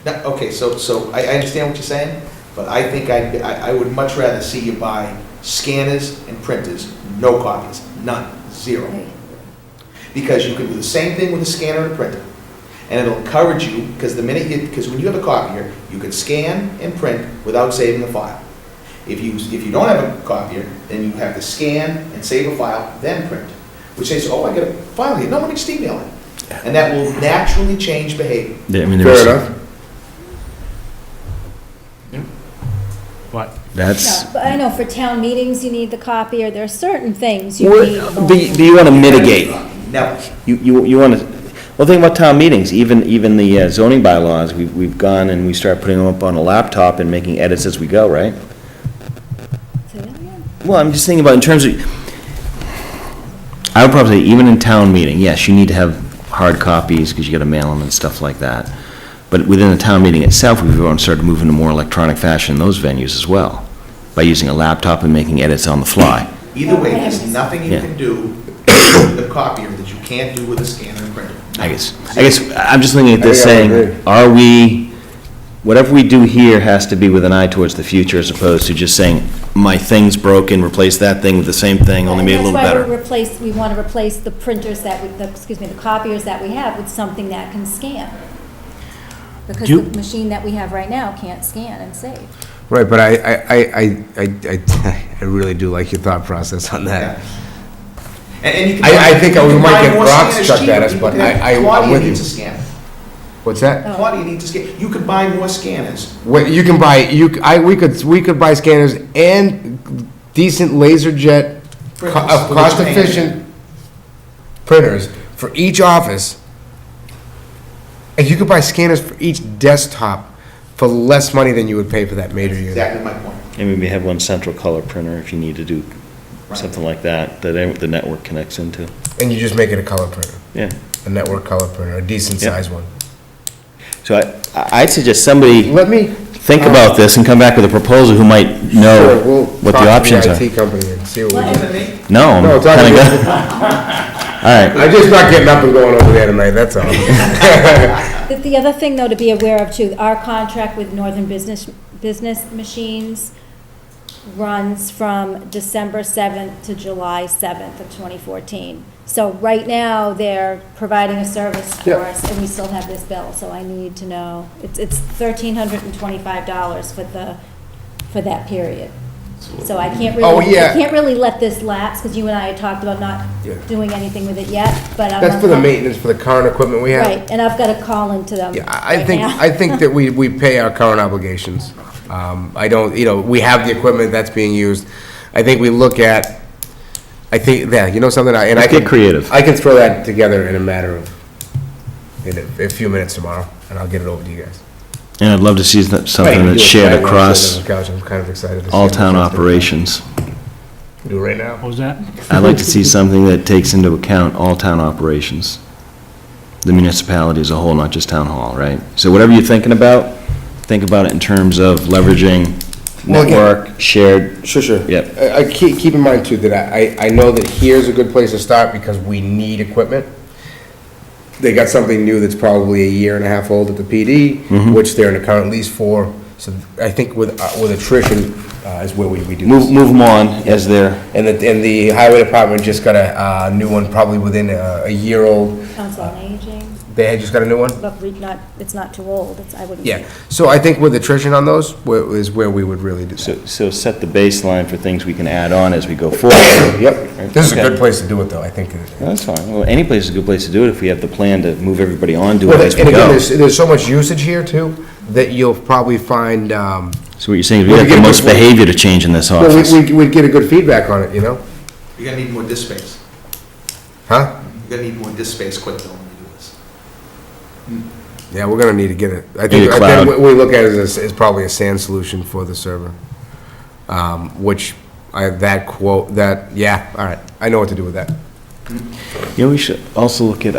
Now, okay, so I understand what you're saying, but I think I would much rather see you buy scanners and printers, no copies, none, zero. Because you can do the same thing with a scanner and a printer. And it'll encourage you, because because when you have a copier, you can scan and print without saving a file. If you don't have a copier, then you have to scan and save a file, then print. Which says, oh, I got a file here, no, let me just email it. And that will naturally change behavior. Yeah, I mean, Fair enough. What? That's, But I know for town meetings, you need the copier, there are certain things you Well, need. do you want to mitigate? Never. You want to, well, think about town meetings, even the zoning bylaws, we've gone and we start putting them up on a laptop and making edits as we go, right? Say that again? Well, I'm just thinking about in terms of, I would probably say even in town meeting, yes, you need to have hard copies because you got to mail them and stuff like that. But within the town meeting itself, we've going to start moving to more electronic fashion in those venues as well, by using a laptop and making edits on the fly. Either way, there's nothing you Yeah. can do with a copier that you can't do with a scanner and printer. I guess I'm just looking at this I saying, agree. are we, whatever we do here has to be with an eye towards the future as opposed to just saying, my thing's broken, replace that thing with the same thing, only made it a little better. And that's why we want to replace the printers the copiers that we have with something that can scan. Because Do- the machine that we have right now can't scan and save. Right, but I really do like your thought process on that. And you can I think we you can might buy get more rocks scanners chucked cheaper. at us, You but can have- I'm Claudia with you. needs a scanner. What's that? Claudia needs a scanner. You could buy more scanners. You can buy, we could buy scanners and decent laser jet, Printers with a cost-efficient printers for each office. And you could buy scanners for each desktop for less money than you would pay for that major unit. Exactly my point. And maybe have one central color printer if you need to do something like that, that the network connects into. And you just make it a color printer, Yeah. a network color printer, a decent Yeah. size one. So I'd suggest somebody Let me. think about this and come back with a proposal who might Sure, know we'll what talk the to options are. IT company and see what we do. No, I'm No, talk kind to of me. good. All right. I'm just not getting up and going over there tonight, that's all. The other thing, though, to be aware of too, our contract with Northern Business Machines runs from December 7th to July 7th of 2014. So right now, they're providing a service for Yep. us, and we still have this bill, so I need to know. It's $1,325 for that period. So I can't really, Oh, yeah. I can't really let this lapse, because you and I had talked about not Yeah. doing anything with it yet, but I'm. That's for the maintenance, for the current equipment we have. Right, and I've got to call into them Yeah, right now. I think that we pay our current obligations. I don't, we have the equipment that's being used. I think we look at, something, and I Let's get can. creative. I can throw that together in a matter of, in a few minutes tomorrow, and I'll get it over to you guys. And I'd love to see something Right, that's do it shared tonight when I'm across sitting on the couch. I'm kind of excited to see all how town that's gonna be. operations. Do it right now. What was that? I'd like to see something that takes into account all town operations. The municipality as a whole, not just town hall, right? So whatever you're thinking about, think about it in terms of leveraging Well, again- network, shared, Sure. Yep. I keep in mind too, that I know that here's a good place to start because we need equipment. They got something new that's probably a year and a half old at the PD, Mhm. which they're in a current lease for. So I think with attrition is where we do move this. them on as they're, And the highway department just got a new one, probably within a year old. Council on Aging, They had just got a new one? but it's not too old, I wouldn't. Yeah. So I think with attrition on those, is where we would really do that. so set the baseline for things we can add on as we go forward. Yep. This is a Okay. good place to do it, though, I think. That's fine. Well, any place is a good place to do it if we have the plan to move everybody on, do it Well, as we and again, go. there's so much usage here, too, that you'll probably find, So what you're saying is we Well, have we the get most good- behavior to change in this well, office. we'd get a good feedback on it, you know? You're gonna need more disk space. Huh? You're gonna need more disk space quick though when you do this. Yeah, we're gonna need to get it. I Need think, a I cloud. think what we look at it as probably a SAN solution for the server. Which, yeah, all right, I know what to do with that. You know, we should also look at,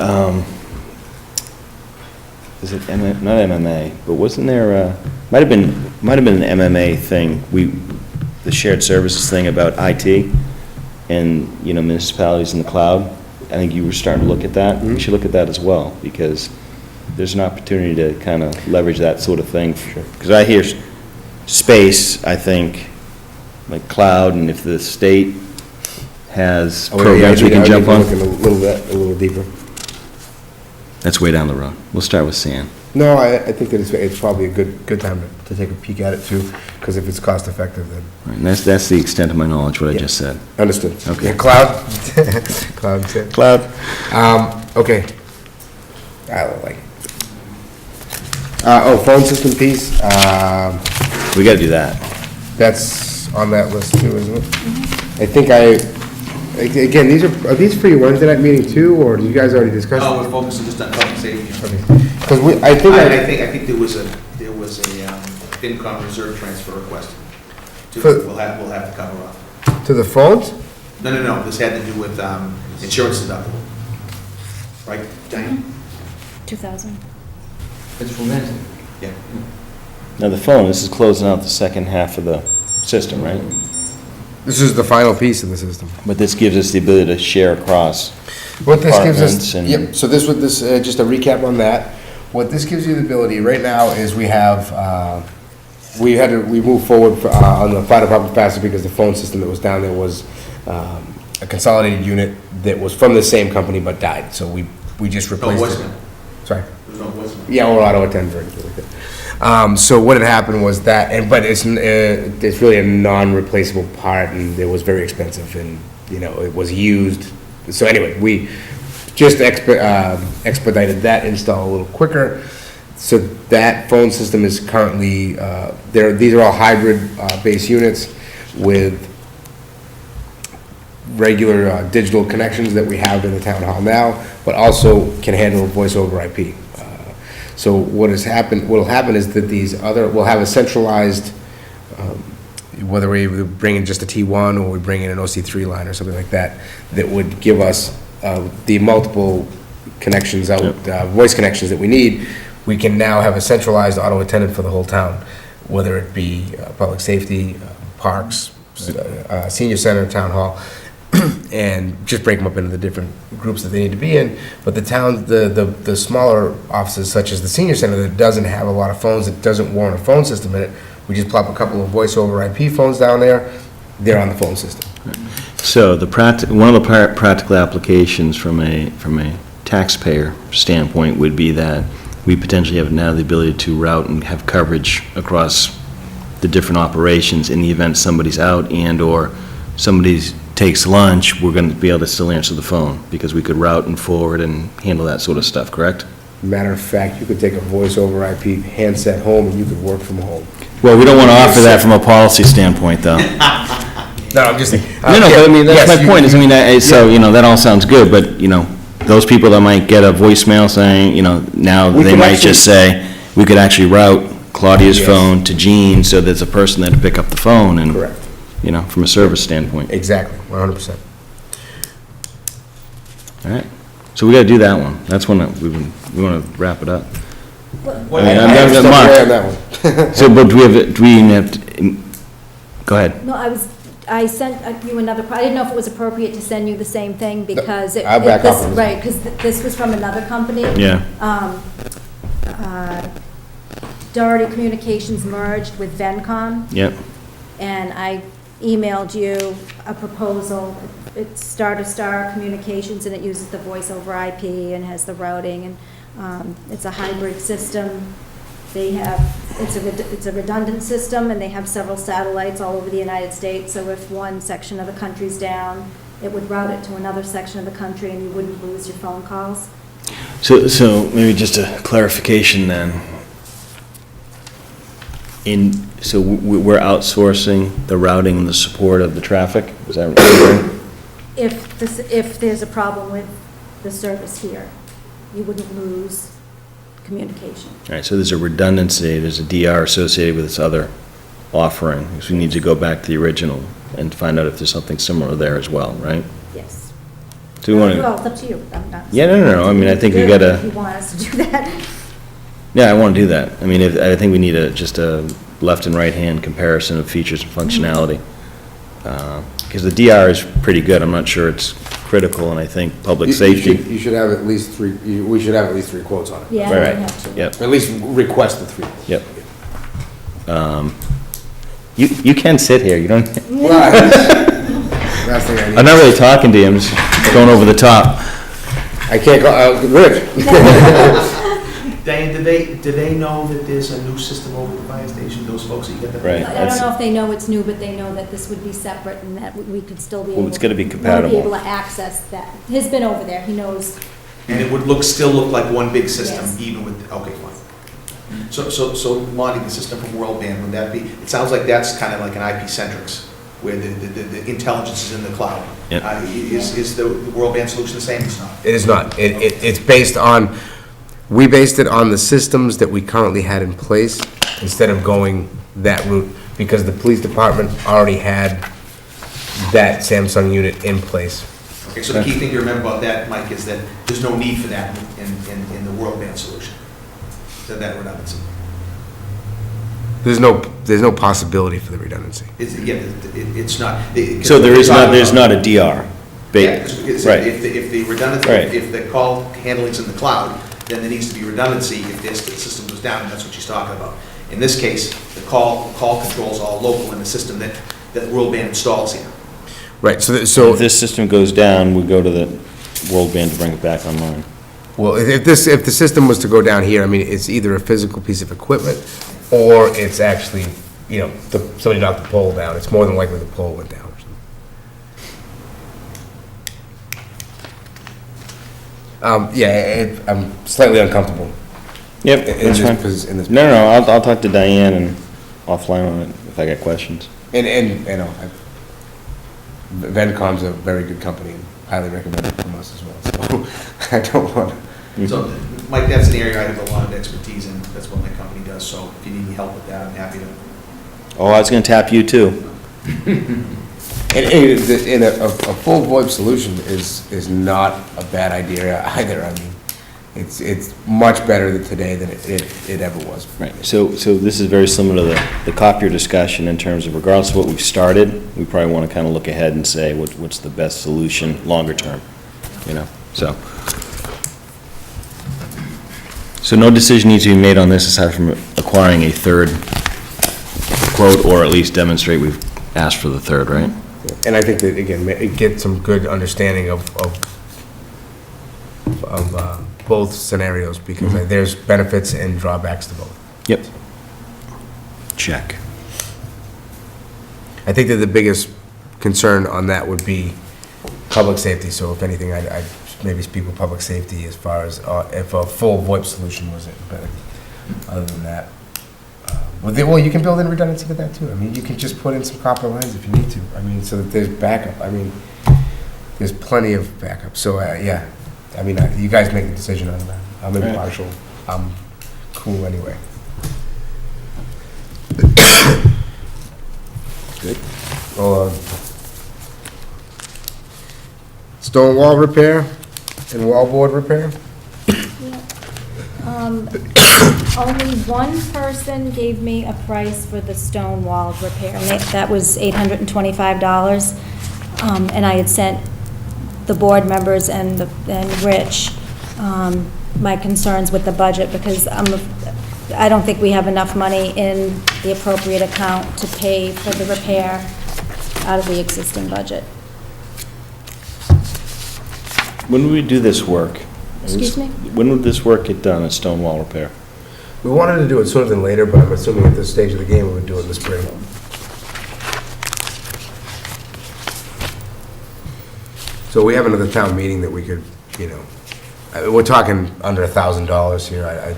is it, not MMA, but wasn't there, might have been an MMA thing, the shared services thing about IT and, municipalities in the cloud. I think you were starting to look at that. We should look at that as well, because there's an opportunity to kind of leverage that sort of thing. Because I hear space, I think, like cloud, and if the state has programs we can jump on. Look a little deeper. That's way down the road. We'll start with sand. No, I think that it's probably a good time to take a peek at it too, because if it's cost effective, then. Right, and that's the extent of my knowledge, what I just said. Understood. Okay. Yeah, cloud. Cloud. Cloud. Okay. I don't like it. Phone system piece, We gotta do that. that's on that list too, isn't it? I think again, are these for your Wednesday night meeting too, or did you guys already discuss? Oh, we're focusing just on public safety. Okay. Because I think there was a FinCom reserve transfer request. For- We'll have to cover off. to the phones? No, this had to do with insurance deductible. Right, Diane? 2,000. It's for Wednesday. Yeah. Now, the phone, this is closing out the second half of the system, right? This is the final piece of the system. But this gives us the ability to share across. What this gives us, Departments and- yep, so just a recap on that. What this gives you the ability, right now, is we have, we moved forward on the fire department faster because the phone system that was down there was a consolidated unit that was from the same company but died, so we just replaced it. voicemail. Sorry? There's no voicemail. Yeah, or auto attend or anything like that. So what had happened was that, but it's really a non-replaceable part, and it was very expensive, and, it was used. So anyway, we just expedited that install a little quicker. So that phone system is currently, these are all hybrid base units with regular digital connections that we have in the town hall now, but also can handle voice over IP. So what'll happen is that we'll have a centralized, whether we bring in just a T1 or we bring in an OC3 line or something like that, that would give us the multiple connections out, voice connections that we need. We can now have a centralized auto attendant for the whole town, whether it be public safety, parks, senior center, town hall, and just break them up into the different groups that they need to be in. But the towns, the smaller offices, such as the senior center, that doesn't have a lot of phones, that doesn't warrant a phone system in it, we just plop a couple of voice over IP phones down there, they're on the phone system. So one of the practical applications from a taxpayer standpoint would be that we potentially have now the ability to route and have coverage across the different operations in the event somebody's out and/or somebody takes lunch, we're going to be able to still answer the phone because we could route and forward and handle that sort of stuff, correct? Matter of fact, you could take a voice over IP handset home and you could work from home. Well, we don't want to offer that from a policy standpoint, though. No, I'm just. No, but I mean, that's my point, is, so, that all sounds good, but, those people that might get a voicemail saying, now We they could might actually- just say, we could actually route Claudia's Yes. phone to Jean, so there's a person that pick up the phone and, Correct. From a service standpoint. Exactly, 100%. All right, so we got to do that one. That's one that we want to wrap it up. What- I mean, I have stuff Mark. away on that one. So, but do we even have to, go ahead. No, I sent you another, I didn't know if it was appropriate to send you the same thing because it. I'll back off on this. Right, because this was from another company. Yeah. Doherty Communications merged with Vencom, Yep. and I emailed you a proposal. It's Star-to-Star Communications, and it uses the voice over IP and has the routing, and it's a hybrid system. They have, it's a redundant system, and they have several satellites all over the United States, so if one section of the country's down, it would route it to another section of the country, and you wouldn't lose your phone calls. So maybe just a clarification then. So we're outsourcing the routing and the support of the traffic? Is that right? If there's a problem with the service here, you wouldn't lose communication. All right, so there's a redundancy, there's a DR associated with this other offering. So we need to go back to the original and find out if there's something similar there as well, right? Yes. So we want to. Well, it's up to you. I'm not. Yeah, no, I mean, I think we gotta. If you want us to do that. Yeah, I want to do that. I mean, I think we need just a left and right-hand comparison of features and functionality. Because the DR is pretty good. I'm not sure it's critical, and I think public safety. You should have at least three, we should have at least 3 quotes on it. Yeah. Right, we have to. Yep, At least request the 3. yep. You can sit here, you don't, Last thing I I'm need. not really talking to you, I'm just going over the top. I can't go, Rich. Diane, do they know that there's a new system over at the fire station, those folks that you got the? Right. I don't know if they know it's new, but they know that this would be separate and that we could still be able. Well, it's gonna be want to compatible. be able to access that. He's been over there, he knows. And it would still look like one big system, Yes. even with, okay, fine. So Monty, the system from World Band, would that be, it sounds like that's kind of like an IP-centrics, where the intelligence is in the cloud. Yep. Is the World Band solution the same? It's not. It is not. It's based on, we based it on the systems that we currently had in place instead of going that route, because the police department already had that Samsung unit in place. Okay, so the key thing to remember about that, Mike, is that there's no need for that in the World Band solution. So that redundancy. There's no possibility for the redundancy. It's not. So there's not a DR? Yeah, 'cause Right. if the redundancy, Right. if the call handling's in the cloud, then there needs to be redundancy if the system goes down, and that's what she's talking about. In this case, the call control's all local in the system that World Band installs here. Right, so So if this system goes down, we go to the World Band to bring it back online. well, if the system was to go down here, I mean, it's either a physical piece of equipment, or it's actually, somebody knocked the pole down. It's more than likely the pole went down. I'm slightly uncomfortable. Yep, in that's this fine. in this. No, I'll talk to Diane and offline on it if I got questions. And, Vencom's a very good company, and highly recommended from us as well, so I don't want to. So, Mike, that's an area I have a lot of expertise in, that's what my company does, so if you need any help with that, I'm happy to. Oh, I was gonna tap you too. And a full VoIP solution is not a bad idea either. I mean, it's much better today than it ever was. Right, so this is very similar to the copier discussion in terms of regardless of what we've started, we probably want to kind of look ahead and say what's the best solution longer term, so. So no decision needs to be made on this aside from acquiring a third quote, or at least demonstrate we've asked for the third, right? And I think that, again, get some good understanding of both scenarios, because there's benefits and drawbacks to both. Yep. Check. I think that the biggest concern on that would be public safety, so if anything, I'd maybe speak with public safety as far as if a full VoIP solution was it, but other than that. Well, you can build in redundancy with that too. I mean, you can just put in some copper lines if you need to. I mean, so that there's backup. I mean, there's plenty of backup. So, yeah, I mean, you guys make the decision on that. I'm impartial. I'm cool anyway. Good. Well, stone wall repair and wallboard repair? Only one person gave me a price for the stone wall repair, and that was $825. And I had sent the board members and Rich my concerns with the budget, because I don't think we have enough money in the appropriate account to pay for the repair out of the existing budget. When would we do this work? Excuse me? When would this work get done, a stone wall repair? We wanted to do it sooner than later, but I'm assuming at this stage of the game, we would do it in the spring. So we have another town meeting that we could, we're talking under $1,000 here.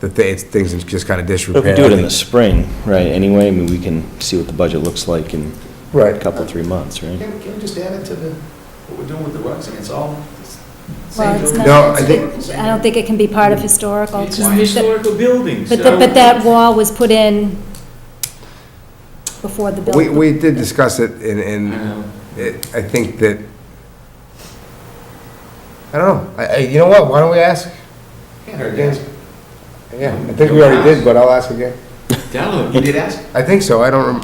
Things in just kind of disrepair. If we do it in the spring, right, anyway, I mean, we can see what the budget looks like in Right. a couple, 3 months, right? Can we just add it to what we're doing with the rugs? I mean, it's all. Well, it's No, not, I think- I don't think it can be part of historical. It's a historical building, But that wall was put in before the building. We did discuss it, and I think that, I don't know, you know what, why don't we ask? Can't hurt to ask. Yeah, I think we already did, but I'll ask again. Tell her. You did ask? I think so, I don't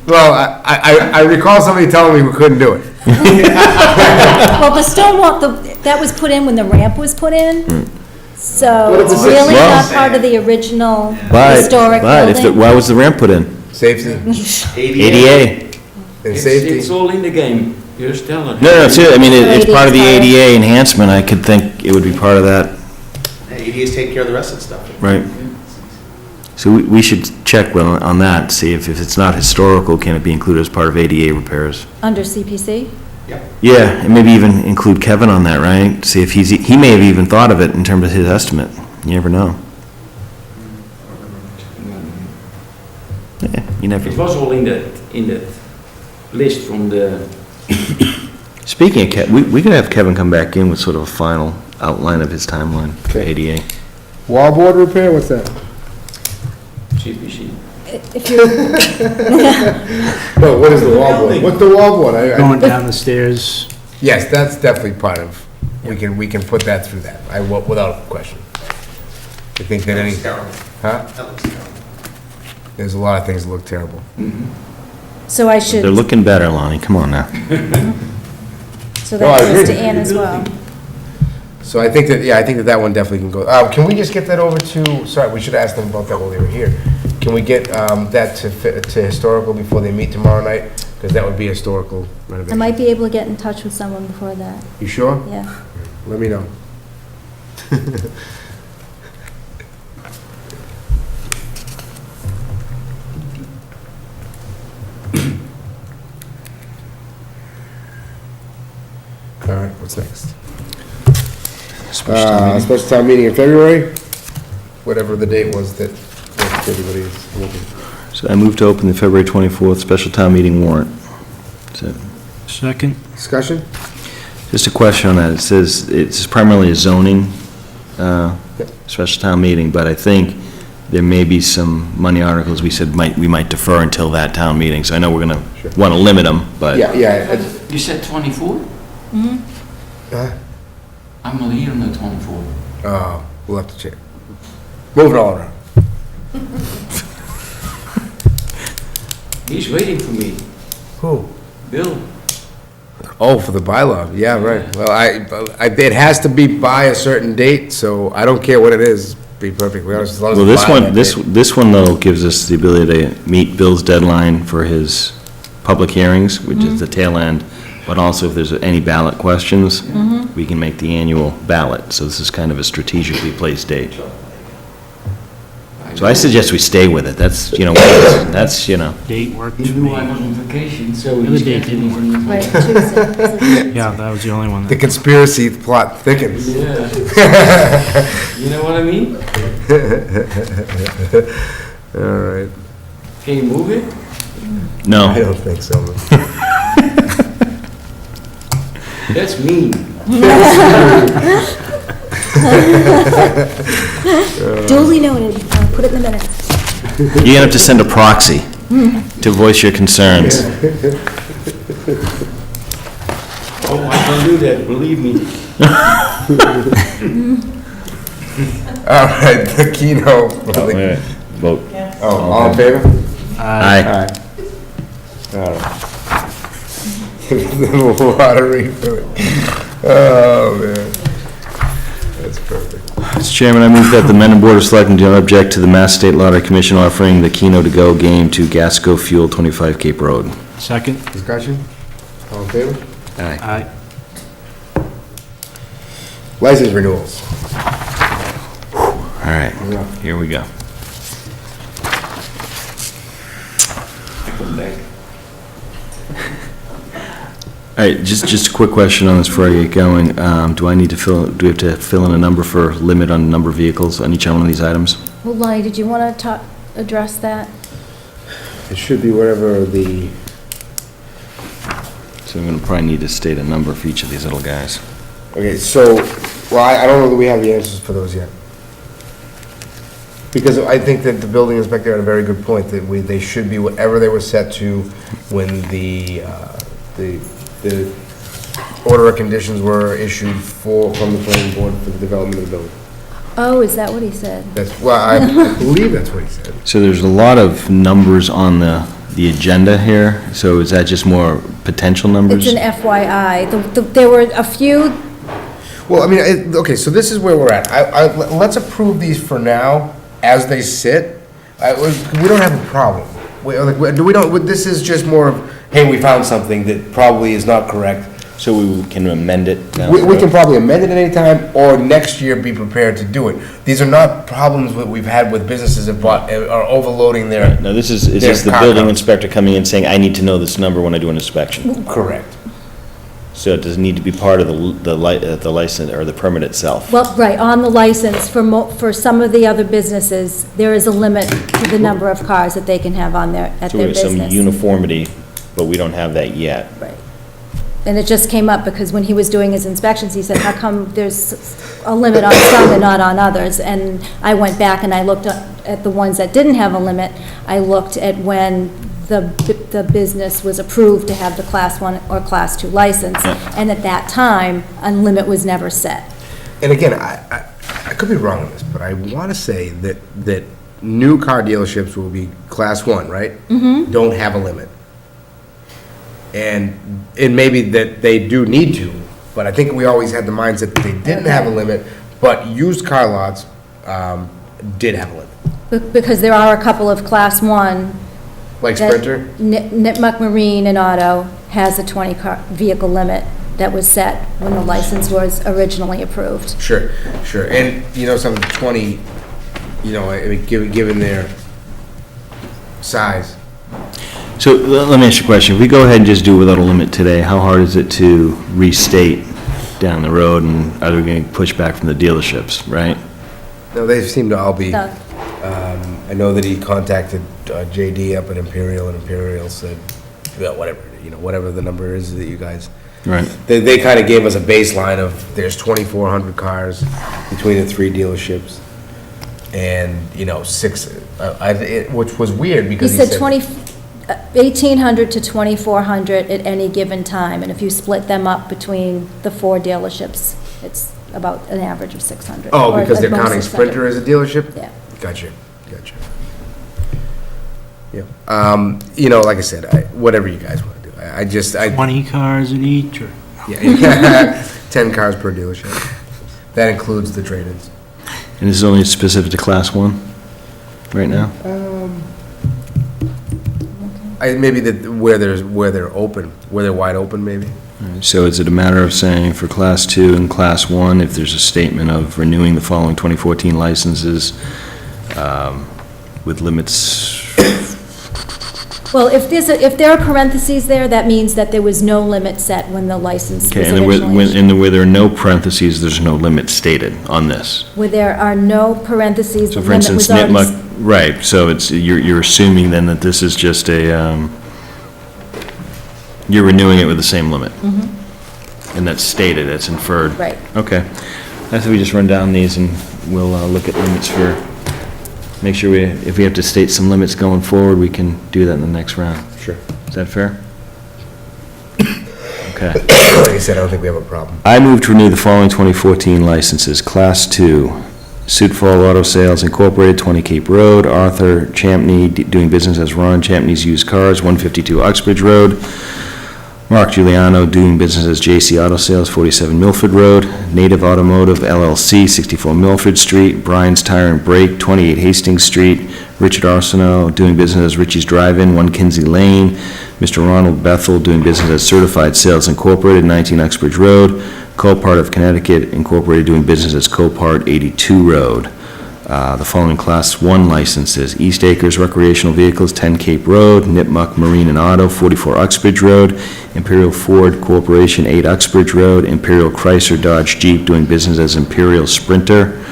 well, I recall somebody telling me we couldn't do it. Well, the stone wall, that was put in when the ramp was put in, so it's really Well- not part of the original But, historic but if, building. why was the ramp put in? Safety ADA. and safety. It's all in the game, just tell her. No, it's, I mean, it's part of the ADA 's ADA enhancement, I could think it would be part of that, ADA's taking care of the rest of the stuff. right? So we should check on that, see if it's not historical, can it be included as part of ADA repairs? Under CPC? Yeah, and maybe even include Kevin on that, right? See if he may have even thought of it in terms of his estimate, you never know. Yeah, you never. It was all in that list from the, Speaking of Kevin, we could have Kevin come back in with sort of a final outline of his timeline for ADA. Wallboard repair, what's that? CPC. If you're, No, what is the wallboard? What's the wallboard? Going down the stairs. Yes, that's definitely part of, we can put that through that, without question. I think that any, Terrible. huh? That looks terrible. There's a lot of things that look terrible. so I should, They're looking better, Lonnie, come on now. so No, I that goes agree. to Ann as well. So I think that, yeah, I think that one definitely can go. Can we just get that over to, sorry, we should ask them about that while they were here. Can we get that to historical before they meet tomorrow night? Because that would be historical I renovation. might be able to get in touch with someone before that, You sure? yeah. Let me know. All right, what's next? Special town meeting in February, whatever the date was that everybody is looking. So I move to open the February 24th special town meeting warrant. That's it. Second? Discussion? Just a question on that. It says it's primarily a zoning special town meeting, but I think there may be some money articles we said we might defer until that town meeting. So I know we're going Sure. to want to limit them, but. Yeah, You said 24? I'm not here on the 24. we'll have to check. Moving on around. He's waiting for me. Who? Bill. Oh, for the bylaw, yeah, right. Well, it has to be by a certain date, so I don't care what it is, to be perfectly honest, as long as Well, it's this by one, that this, date. this one though gives us the ability to meet Bill's deadline for his public hearings, which is the tail end, but also if there's any ballot questions, we can make the annual ballot, so this is kind of a strategically placed date. So I suggest we stay with it, that's, that's, Date worked He for knew me. I was on vacation, so The he's date getting didn't me. Right, Tuesday. Yeah, that was the only one The that, conspiracy plot thickens. Yeah. You know what I mean? All right, Can you move it? no. I don't think so. That's mean. Duly noted, I'll put it in the minutes. You're gonna have to send a proxy to voice your concerns. Oh, I can do that, believe me. All right, the Keno. Vote. Oh, all in favor? Aye. All right. The lottery for it. Oh, man. That's perfect. Mr. Chairman, I move that the Mendon Board of Selectmen do not object to the Mass State Lottery Commission offering the Keno to Go game to Gasco Fuel 25 Cape Road. second? Discussion? All in favor? Aye. License renewals. All right, here we go. Come back. All right, just a quick question on this before I get going. Do we have to fill in a number for limit on number of vehicles on each one of these items? Well, Lonnie, did you want to address that? It should be whatever the, So I'm gonna probably need to state a number for each of these little guys. okay, so, well, I don't know that we have the answers for those yet. Because I think that the building inspector had a very good point, that they should be whatever they were set to when the order of conditions were issued from the planning board for the development of the building. Oh, is that what he said? That's, well, I believe that's what he said. So there's a lot of numbers on the agenda here, so is that just more potential numbers? It's an FYI. There were a few, Well, I mean, okay, so this is where we're at. Let's approve these for now, as they sit. We don't have a problem. This is just more of, hey, we found something that probably is not correct. So we can amend it down We the can road? probably amend it at any time, or next year be prepared to do it. These are not problems that we've had with businesses that are overloading their. No, is this the car building counts. inspector coming in saying, I need to know this number when I do an inspection? Correct. So it doesn't need to be part of the license or the permit itself? well, right, on the license, for some of the other businesses, there is a limit to the number of cars that they can have on at So their there's some business. uniformity, but we don't have that yet. Right. And it just came up because when he was doing his inspections, he said, how come there's a limit on some and not on others? And I went back and I looked at the ones that didn't have a limit. I looked at when the business was approved to have the Class 1 or Class 2 license. And at that time, a limit was never set. And again, I could be wrong on this, but I want to say that new car dealerships will be Class 1, right? Mm-hmm. Don't have a limit. And it may be that they do need to, but I think we always had the mindset that they didn't have a limit, but used car lots did have a limit. Because there are a couple of Class 1. Like that Sprinter? Nipmuc Marine and Auto has a 20-car vehicle limit that was set when the license was originally approved. Sure. And, something 20, I mean, given their size. So let me ask you a question. If we go ahead and just do it without a limit today, how hard is it to restate down the road, and are they getting pushback from the dealerships, right? No, they seem to all be, No. I know that he contacted JD up at Imperial, and Imperial said, well, whatever the number is that you guys. Right. They kind of gave us a baseline of, there's 2,400 cars between the three dealerships, and, 6, which was weird, He because said 1,800 to 2,400 at any given time, and if you split them up between the 4 dealerships, it's about an average of 600. Oh, or because they're at most counting 600. Sprinter as a dealership? Yeah. Gotcha. Yeah. Like I said, whatever you guys want to do. I just, 20 cars at each, or? yeah, 10 cars per dealership. That includes the trade-ins. And this is only specific to Class 1 right now? Maybe where they're open, where they're wide open, maybe. So is it a matter of saying for Class 2 and Class 1, if there's a statement of renewing the following 2014 licenses with limits? Well, if there are parentheses there, that means that there was no limit set when the license was Okay, and originally issued. where there are no parentheses, there's no limit stated on this. Where there are no parentheses, the So for limit instance, was already... Nipmuc, right, so you're assuming then that this is just you're renewing it with the same limit? Mm-hmm. And that's stated, that's inferred? Right. Okay. I think we just run down these and we'll look at limits make sure if we have to state some limits going forward, we can do that in the next round. Sure. Is that fair? Okay. Like I said, I don't think we have a problem. I move to renew the following 2014 licenses. Class 2, Sioux Falls Auto Sales Incorporated, 20 Cape Road. Arthur Champney, doing business as Ron Champney's Used Cars, 152 Uxbridge Road. Mark Giuliano, doing business as JC Auto Sales, 47 Milford Road. Native Automotive LLC, 64 Milford Street. Brian's Tire and Brake, 28 Hastings Street. Richard Arsenault, doing business as Richie's Drive-In, 1 Kinsey Lane. Mr. Ronald Bethel, doing business as Certified Sales Incorporated, 19 Uxbridge Road. Copart of Connecticut Incorporated, doing business as Copart, 82 Road. The following Class 1 licenses: East Acres Recreational Vehicles, 10 Cape Road. Nipmuc Marine and Auto, 44 Uxbridge Road. Imperial Ford Corporation, 8 Uxbridge Road. Imperial Chrysler Dodge Jeep, doing business as Imperial Sprinter.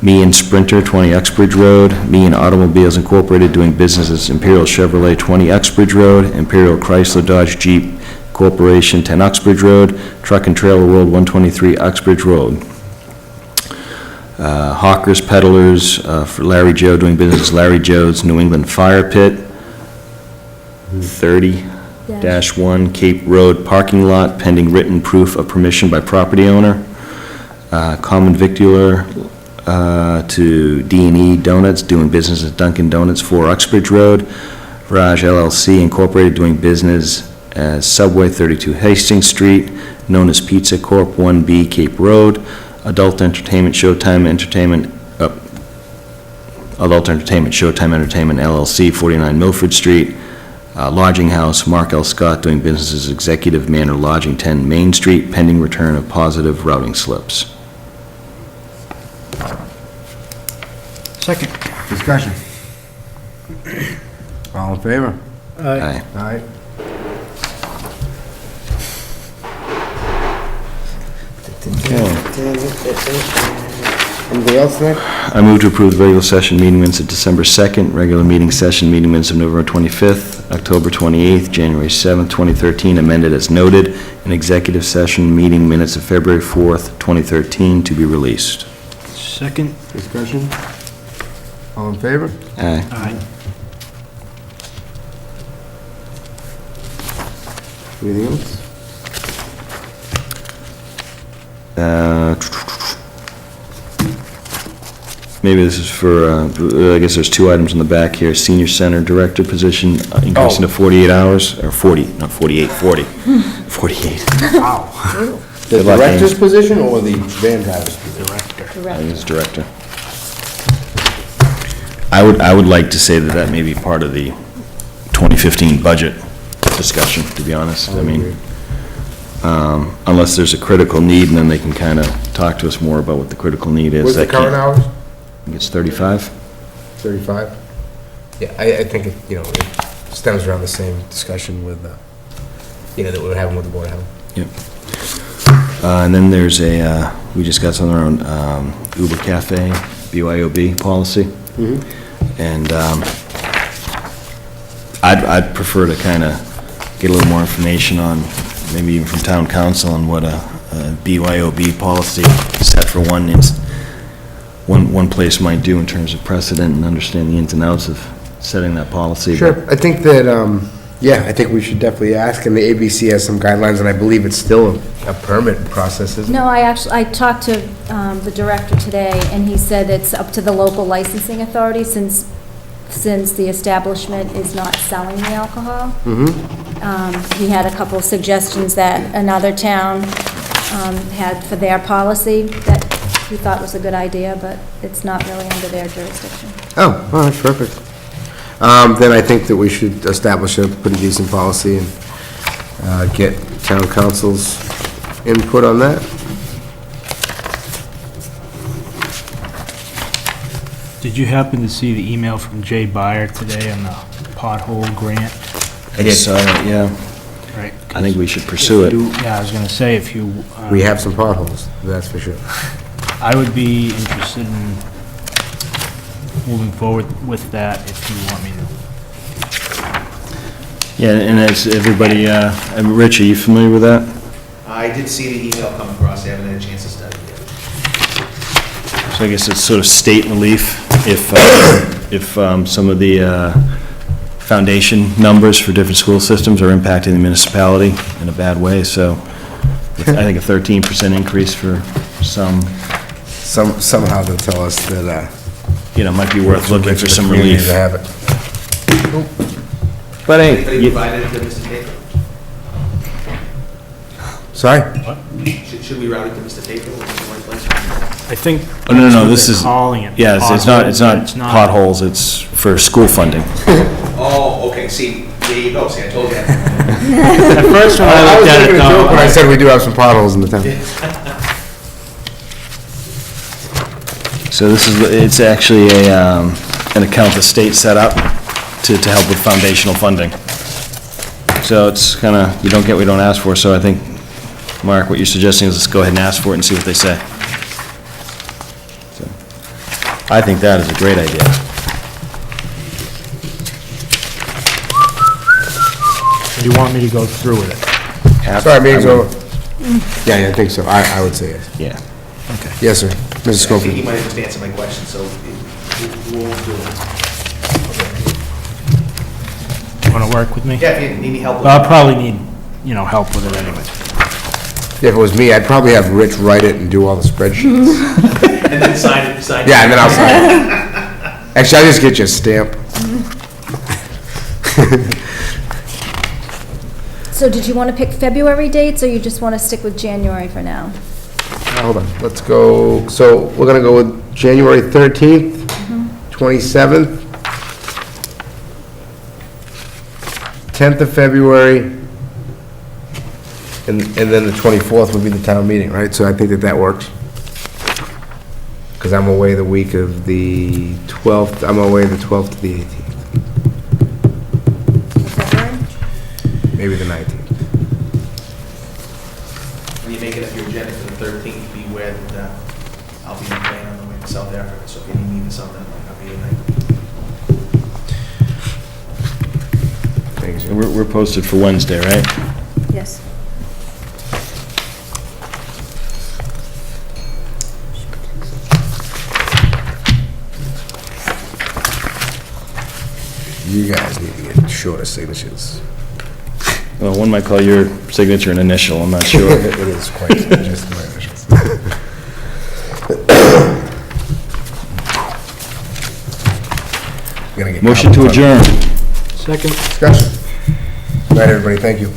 Me and Sprinter, 20 Uxbridge Road. Me and Automobiles Incorporated, doing business as Imperial Chevrolet, 20 Uxbridge Road. Imperial Chrysler Dodge Jeep Corporation, 10 Uxbridge Road. Truck and Trailer World, 123 Uxbridge Road. Hawkers Peddlers, for Larry Joe, doing business as Larry Joe's New England Fire Pit, 30-1 Cape Road parking lot, pending written proof of permission by property owner. Common Victular, to D&E Donuts, doing business at Dunkin' Donuts, 4 Uxbridge Road. Virage LLC Incorporated, doing business as Subway, 32 Hastings Street, known as Pizza Corp., 1B Cape Road. Adult Entertainment Showtime Entertainment LLC, 49 Milford Street. Lodging House, Mark L. Scott, doing business as Executive Manor Lodging, 10 Main Street, pending return of positive routing slips. Second. Discussion. All in favor? Aye. Aye. Anything else, Nick? I move to approve the regular session meeting minutes of December 2nd, regular meeting session meeting minutes of November 25th, October 28th, January 7th, 2013, amended as noted, and executive session meeting minutes of February 4th, 2013, to be released. Second. Discussion? All in favor? Aye. Aye. Anything else? Maybe this is for, I guess there's 2 items in the back here. Senior Center Director position increasing to 48 hours, or 40, not 48, 40. 48. Wow. The Good luck, director's Ames. position or the van driver's position? Director. I think it's Director. I would like to say that that may be part of the 2015 budget discussion, to be honest. I mean, unless there's a critical need, and then they can kind of talk to us more about what the critical need is. What's the That can't- current hours? I think it's 35. 35? Yeah, I think, it it stems around the same discussion with, that we're having with the Board of Health. Yep. And then there's we just got something around Uber Cafe, BYOB policy. And I'd prefer to kind of get a little more information on, maybe even from town council, on what a BYOB policy set for one place might do in terms of precedent, and understand the ins and outs of setting that policy. Sure, I think that, I think we should definitely ask, and the ABC has some guidelines, and I believe it's still a permit process, isn't it? No, I talked to the director today, and he said it's up to the local licensing authority, since the establishment is not selling the alcohol. He had a couple of suggestions that another town had for their policy that he thought was a good idea, but it's not really under their jurisdiction. Oh, all right, perfect. Then I think that we should establish a pretty decent policy and get town council's input on that. Did you happen to see the email from Jay Byer today on the pothole grant? I did. Yeah. Right. I think we should pursue it. Yeah, I was gonna say, if you... We have some potholes, that's for sure. I would be interested in moving forward with that if you want me to. Yeah, and as everybody, Rich, are you familiar with that? I did see the email come across, I haven't had a chance to study it. So I guess it's sort of state relief if some of the foundation numbers for different school systems are impacting the municipality in a bad way. So I think a 13% increase for Somehow they'll tell us that, might be worth looking for some community relief. to have it. But Anybody hey, provided it to Mr. Taker? Sorry? Should we route it to Mr. Taker or the right place? I think... Oh, no, that's what this they're is... calling it. Yeah, it's not Pothole, potholes, it's for school funding. Oh, okay, see, there you go, see, I told you. At first when I I was looked at making it, a joke though, when I said we do have some potholes in the town. So it's actually an account the state set up to help with foundational funding. So it's kind of, you don't get what you don't ask for, so I think, Mark, what you're suggesting is let's go ahead and ask for it and see what they say. So, I think that is a great idea. you want me to go through with it? Sorry, meeting's over. Yeah, I think so. I would say yes. Yeah. Okay. Yes, sir. Mrs. I think Schofield. he might have just answered my question, so we'll do it. Want to work with me? Yeah, if you need any help with Well, I'll it. probably need, help with it anyway. If it was me, I'd probably have Rich write it and do all the spreadsheets. And then sign it. Yeah, and then I'll sign it. Actually, I'll just get you a stamp. So did you want to pick February dates, or you just want to stick with January for now? Hold on, let's go, so we're gonna go with January 13th, 27th, 10th of February, and then the 24th would be the town meeting, right? So I think that works. Because I'm away the week of the 12th, I'm away the 12th to the 18th. February? Maybe the 19th. When you make it up your agenda for the 13th, be aware that I'll be in plane on the way to South Africa, so if you need me for something, I'll be in there. Thanks, Jim. We're posted for Wednesday, right? Yes. You guys need to get shorter signatures. Well, one might call your signature an initial, I'm not sure. It is quite just my initials. Gonna get Motion to copies on adjourn. Second. Discussion. Good night, everybody, thank you.